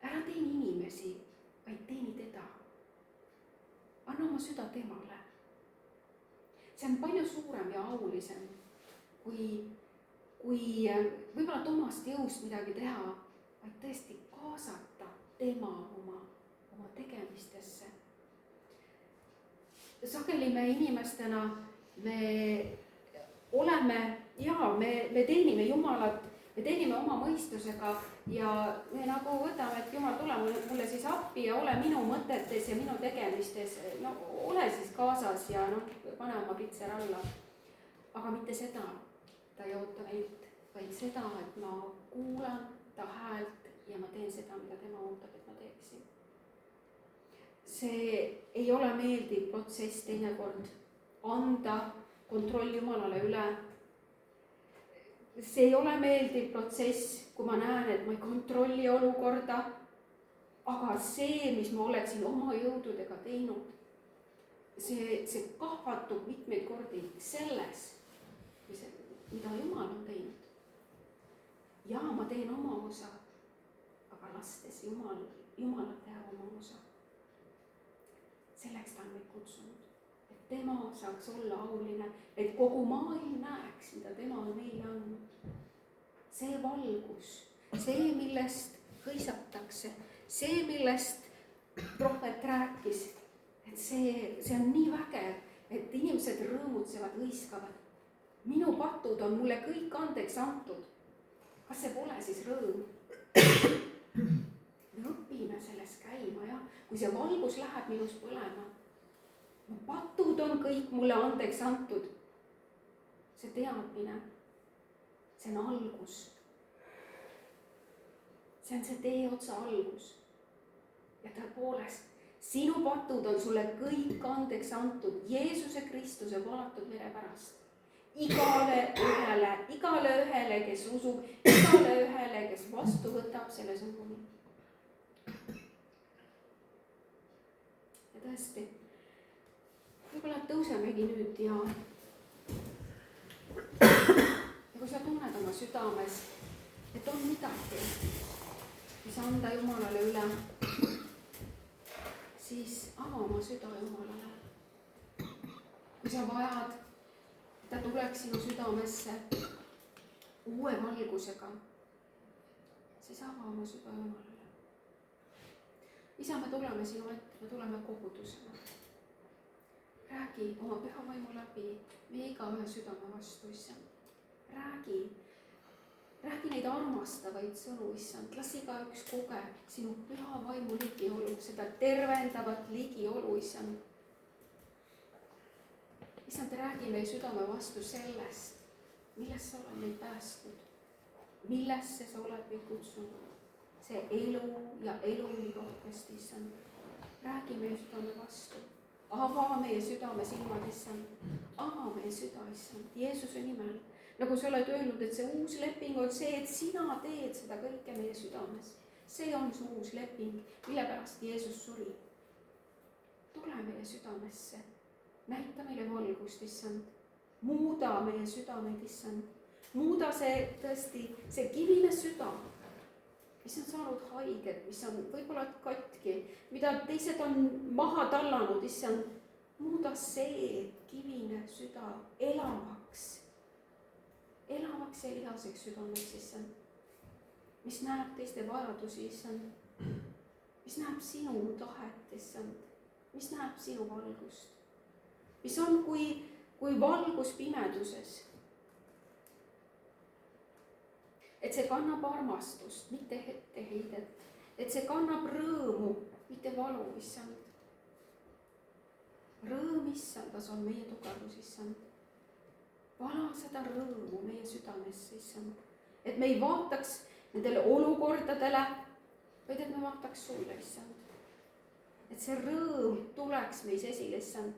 ära teeni inimesi, vaid teeni teda. Anna oma süda temale. See on palju suurem ja aulisem, kui võib-olla omast jõust midagi teha, vaid tõesti kaasata tema oma tegemistesse. Sageli me inimestena me oleme, me teenime Jumalat, me teenime oma mõistusega ja me nagu võtame, et Jumal, tule mulle siis appi ja ole minu mõtetes ja minu tegemistes, no ole siis kaasas ja pane oma pitser alla. Aga mitte seda ta ei oota meilt, vaid seda, et ma kuulan ta häält ja ma teen seda, mida tema ootab, et ma teeksin. See ei ole meeldiv protsess teinekord anda kontroll Jumalale üle. See ei ole meeldiv protsess, kui ma näen, et ma ei kontrolli olukorda, aga see, mis ma oleksin oma jõududega teinud, see kahvatub mitmeid kordi selles, mida Jumal on teinud. Ja ma teen oma osa, aga lastes Jumalal teha oma osa. Selleks ta on meid kutsunud, et tema saaks olla auline, et kogu maailm näeks, mida tema on meile andnud. See valgus, see, millest hõisatakse, see, millest prohvet rääkis, et see on nii vägev, et inimesed rõõmutsevad, hõiskavad. Minu patud on mulle kõik andeks antud. Kas see pole siis rõõm? Me õpime selles käima, jah. Kui see valgus läheb minus põlema, mu patud on kõik mulle andeks antud. See teadmine, see on algus. See on see tee otsa algus. ja tõepoolest, sinu patud on sulle kõik andeks antud Jeesuse Kristuse valatud vere pärast. igale ühele, kes usub, igale ühele, kes vastu võtab selle sõnumi. Ja tõesti, võib-olla tõusemegi nüüd ja kui sa tunned oma südames, et on midagi, mis anda Jumalale üle, siis ava oma süda Jumalale. kui sa vajad, et ta tuleks sinu südamesse uue valgusega, siis ava oma süda Jumalale. Isa, me tuleme sinu ette, me tuleme kogudusena. Räägi oma püha vaimu läbi meie igaühe südame vastu, issand. Räägi neid armastavaid sõnu, issand. Las igaüks kogeb sinu püha vaimu ligiolu, seda tervendavat ligiolu, issand. Issand, räägi meie südame vastu sellest, millest sa oled meid päästnud, millesse sa oled meid kutsunud. See elu ja elu nii rohkest, issand. Räägi meie südame vastu. Ava meie südame silmad, issand. Ava meie süda, issand, Jeesuse nimel. Nagu sa oled öelnud, et see uus leping on see, et sina teed seda kõike meie südames. See on see uus leping, mille pärast Jeesus suri. Tule meie südamesse. Näita meile valgust, issand. Muuda meie südameid, issand. Muuda see tõesti, see kivine süda, mis on saanud haiget, mis on võib-olla katki, mida teised on maha tallanud, issand. Muuda see kivine süda elavaks ja lihaseks südameks, issand. Mis näeb teiste vajadusi, issand. Mis näeb sinu tahet, issand. Mis näeb sinu valgust. Mis on kui valgus pimeduses. Et see kannab armastust, mitte etteheidet. Et see kannab rõõmu, mitte valu, issand. Rõõm, issandas on meie tugevus, issand. Vala seda rõõmu meie südamesse, issand. Et me ei vaataks nendele olukordadele, vaid et me vaataks sulle, issand. Et see rõõm tuleks meis esile, issand.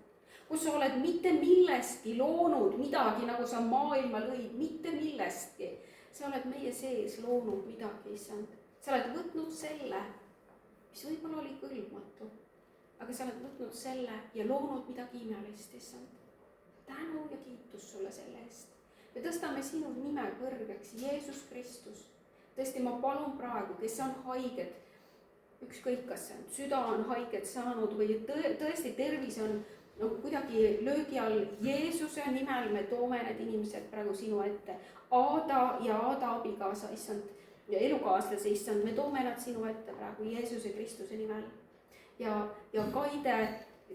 Kus sa oled mitte millestki loonud midagi, nagu sa maailma lõid, mitte millestki. Sa oled meie sees loonud midagi, issand. Sa oled võtnud selle, mis võib-olla oli kõlbmatu, aga sa oled võtnud selle ja loonud midagi imelist, issand. Tänu ja kiitus sulle selle eest. Me tõstame sinu nime kõrgeks, Jeesus Kristus. Tõesti, ma palun praegu, kes on haiged, ükskõik kas süda on haiget saanud või tõesti tervis on kuidagi löögi all. Jeesuse nimel me toome need inimesed praegu sinu ette. Aada ja Aada abikaasa, issand, ja elukaaslase, issand, me toome nad sinu ette praegu Jeesuse Kristuse nimel. Ja Kaide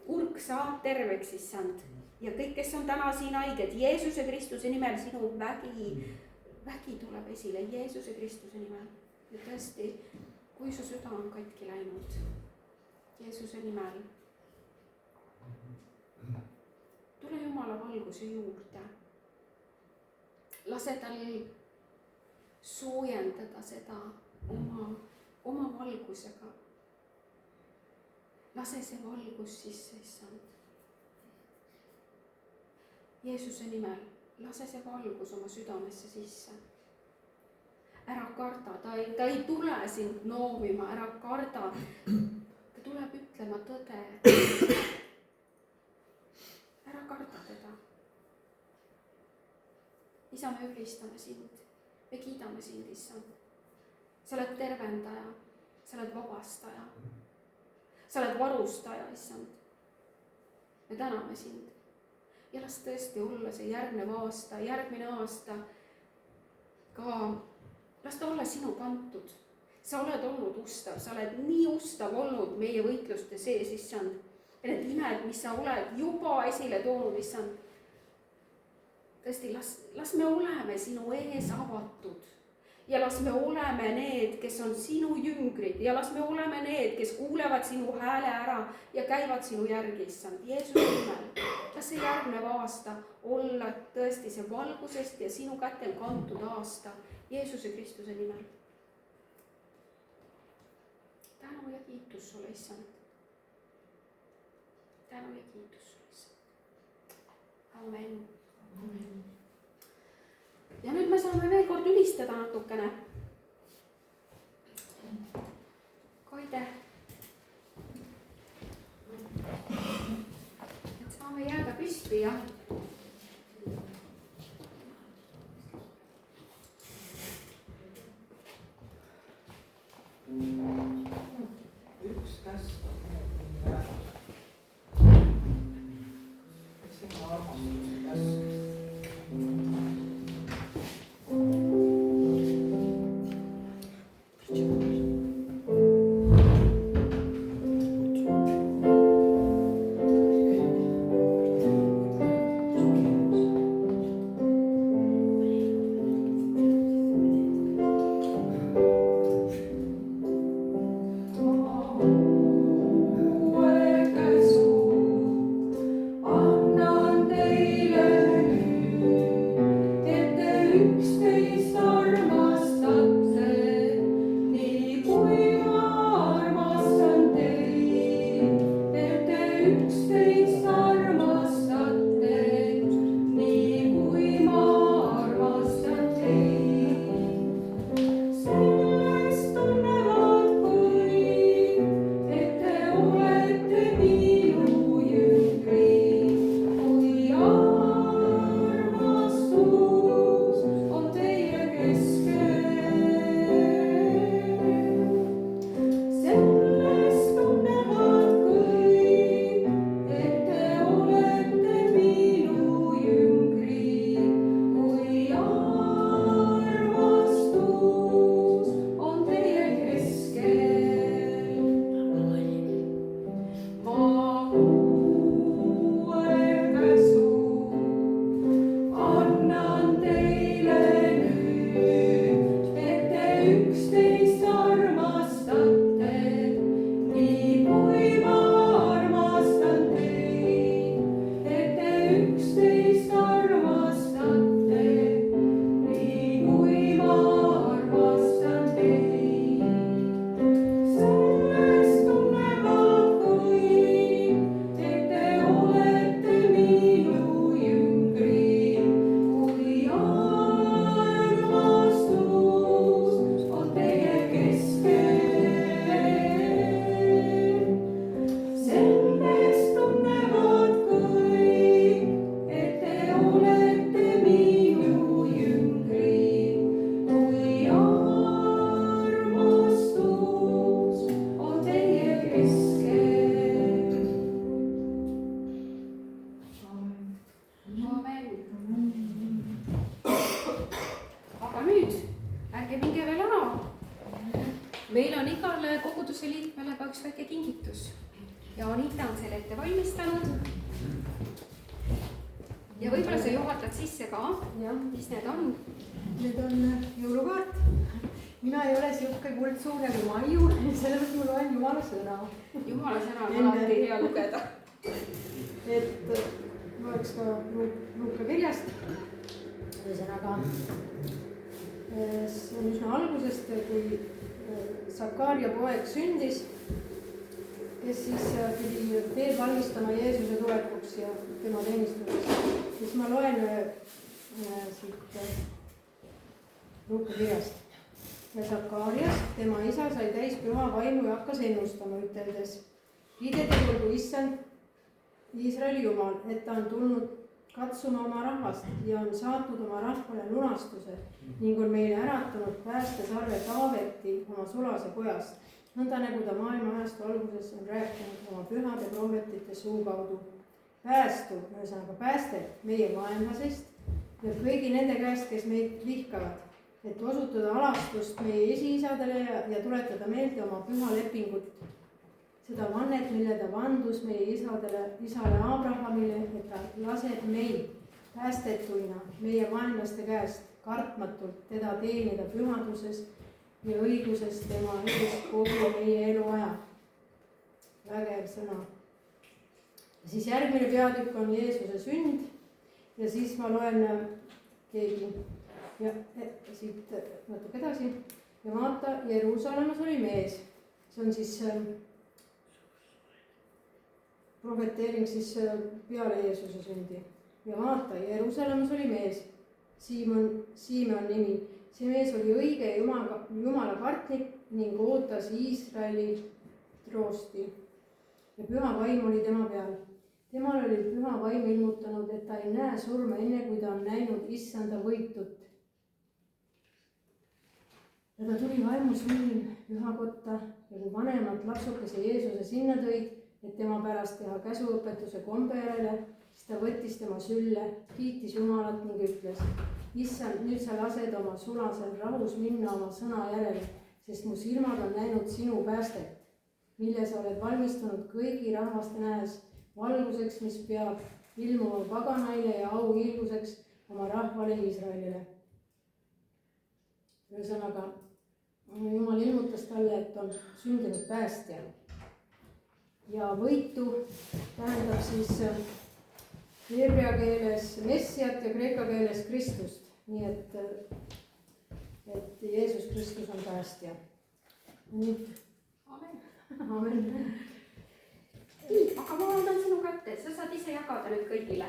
kurk saab terveks, issand. Ja kõik, kes on täna siin haiged, Jeesuse Kristuse nimel sinu vägi tuleb esile Jeesuse Kristuse nimel. Ja tõesti, kui su süda on katki läinud, Jeesuse nimel, tule Jumala valguse juurde. Lase tal soojendada seda oma valgusega. Lase see valgus sisse, issand. Jeesuse nimel, lase see valgus oma südamesse sisse. Ära karda, ta ei tule sind noomima, ära karda. Ta tuleb ütlema tõde. Ära karda teda. Isa, me ülistame sind. Me kiidame sind, issand. Sa oled tervendaja, sa oled vabastaja. Sa oled varustaja, issand. Me täname sind. Ja las tõesti olla see järgmine aasta ka, las ta olla sinu kantud. Sa oled olnud ustav, sa oled nii ustav olnud meie võitluste sees, issand. Ja need imed, mis sa oled juba esile toonud, issand. Tõesti, las me oleme sinu ees avatud. Ja las me oleme need, kes on sinu jüngrid. Ja las me oleme need, kes kuulevad sinu hääle ära ja käivad sinu järgi, issand. Jeesuse nimel. Las see järgnev aasta olla tõesti see valgusest ja sinu kätel kantud aasta Jeesuse Kristuse nimel. Tänu tänu ja kiitus sulle, issand. tänu ja kiitus sulle, issand. Amen. ja nüüd me saame veel kord ülistada natukene. Kaide. et saame jääda püsti ja üks käsk on nii väärtus. See on armastuse käsk. meil on igale koguduse liikmele ka üks väike kingitus ja Anita on selle ette valmistanud. ja võib-olla sa juhatad sisse ka, mis need on? Need on jõulukaart. mina ei ole sihuke kuldsuur nagu Maiu, sellepärast ma loen Jumala sõna. Jumala sõna on alati hea lugeda. et loeks ka Luuka kirjast. ühesõnaga, see on üsna algusest, kui Sakaaria poeg sündis, kes siis pidi teed valmistama Jeesuse tulekuks ja tema teenistuseks. siis ma loen siit Luuka kirjast. Ja Sakarias, tema isa, sai täis püha vaimu ja hakkas ennustama, üteldes: kiidetud olgu Issand, Iisraeli Jumal, et ta on tulnud katsuma oma rahvast ja on saatnud oma rahvale lunastuse ning on meile äratanud päästesarve Taaveti oma sulase pojast, nõnda nagu ta maailma ajastu alguses on rääkinud oma pühade prohvetite suu kaudu. Päästu, ühesõnaga päästet meie vaenlasest ja kõigi nende käest, kes meid vihkavad, et osutada alastust meie esiisadele ja tuletada meelde oma püha lepingut, seda vannet, mille ta vandus meie isale Abrahamile, et ta laseb meid päästetuina meie vaenlaste käest kartmatult teda teenida pühaduses ja õiguses tema ees kogu meie eluaja. Vägev sõna. Ja siis järgmine peatükk on Jeesuse sünd ja siis ma loen keegi ja siit natuke edasi. Ja vaata, Jeruusalemmas oli mees, see on siis prohveteering siis peale Jeesuse sündi. ja vaata, Jeruusalemmas oli mees, Siimon nimi. see mees oli õige Jumala kartlik ning ootas Iisraeli troosti ja püha vaim oli tema peal. temal oli püha vaim ilmutanud, et ta ei näe surma enne, kui ta on näinud issanda võitut. ja ta tuli vaimus pühakotta ja kui vanemad lapsukese Jeesuse sinna tõid, et tema pärast teha käsuõpetuse kombe järele, siis ta võttis tema sülle, kiitis Jumalat ning ütles: issand, nüüd sa lased oma sulasel rahus minna oma sõna järele, sest mu silmad on näinud sinu päästet, mille sa oled valmistunud kõigi rahvaste näes, valguseks, mis peab ilmuma paganaile ja auhiilguseks oma rahvale Iisraelile. ühesõnaga, Jumal ilmutas talle, et on sündinud päästja. ja võitu tähendab siis heebrea keeles Messiat ja kreeka keeles Kristust. nii et Jeesus Kristus on päästja. nüüd Amen. amen. Aga ma annan sinu kätte, sa saad ise jagada nüüd kõigile.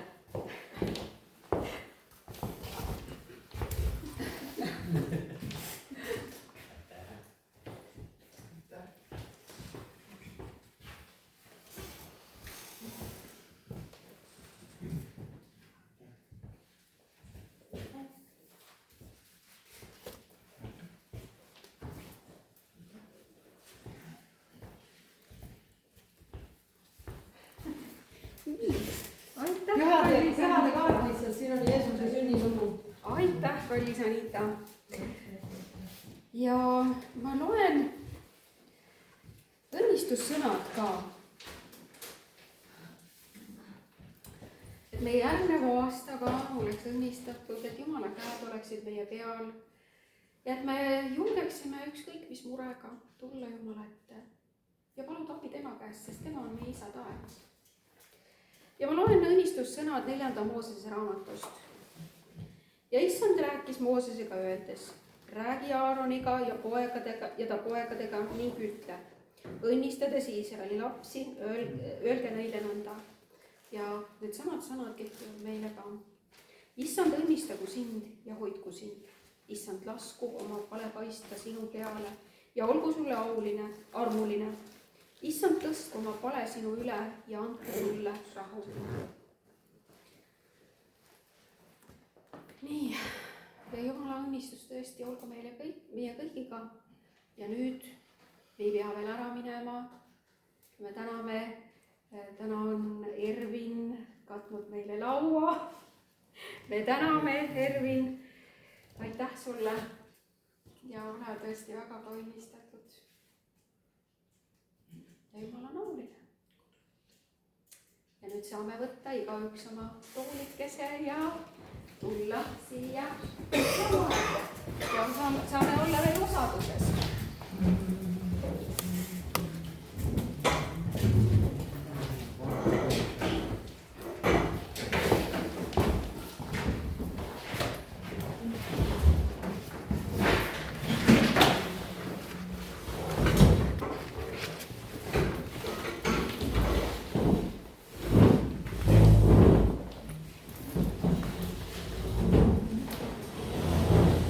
pühade kaart lihtsalt, siin on Jeesuse sünnilugu. Aitäh, kallis Anita. ja ma loen õnnistussõnad ka. et meie järgneva aasta ka oleks õnnistatud, et Jumala käed oleksid meie peal ja et me julgeksime ükskõik mis murega tulla Jumala ette ja paluda abi tema käest, sest tema on meie isa taevas. ja ma loen õnnistussõnad 4. Moosese raamatust. ja issand rääkis Moosesega öeldes: räägi Aaroniga ja ta poegadega ning ütle, õnnistades Iisraeli lapsi, öelge neile nõnda. ja need samad sõnad kehtivad meile ka. issand õnnistagu sind ja hoidku sind. issand lasku oma pale paista sinu peale ja olgu sulle auline, armuline. issand tõstku oma pale sinu üle ja andku sulle rahu. nii, ja Jumala õnnistus tõesti olgu meie kõigiga. ja nüüd me ei pea veel ära minema. me täname, täna on Ervin katnud meile laua. me täname, Ervin, aitäh sulle ja ole tõesti väga ka õnnistatud. ja Jumal on auline. ja nüüd saame võtta igaüks oma toolikese ja tulla siia ja saame olla veel osaduses.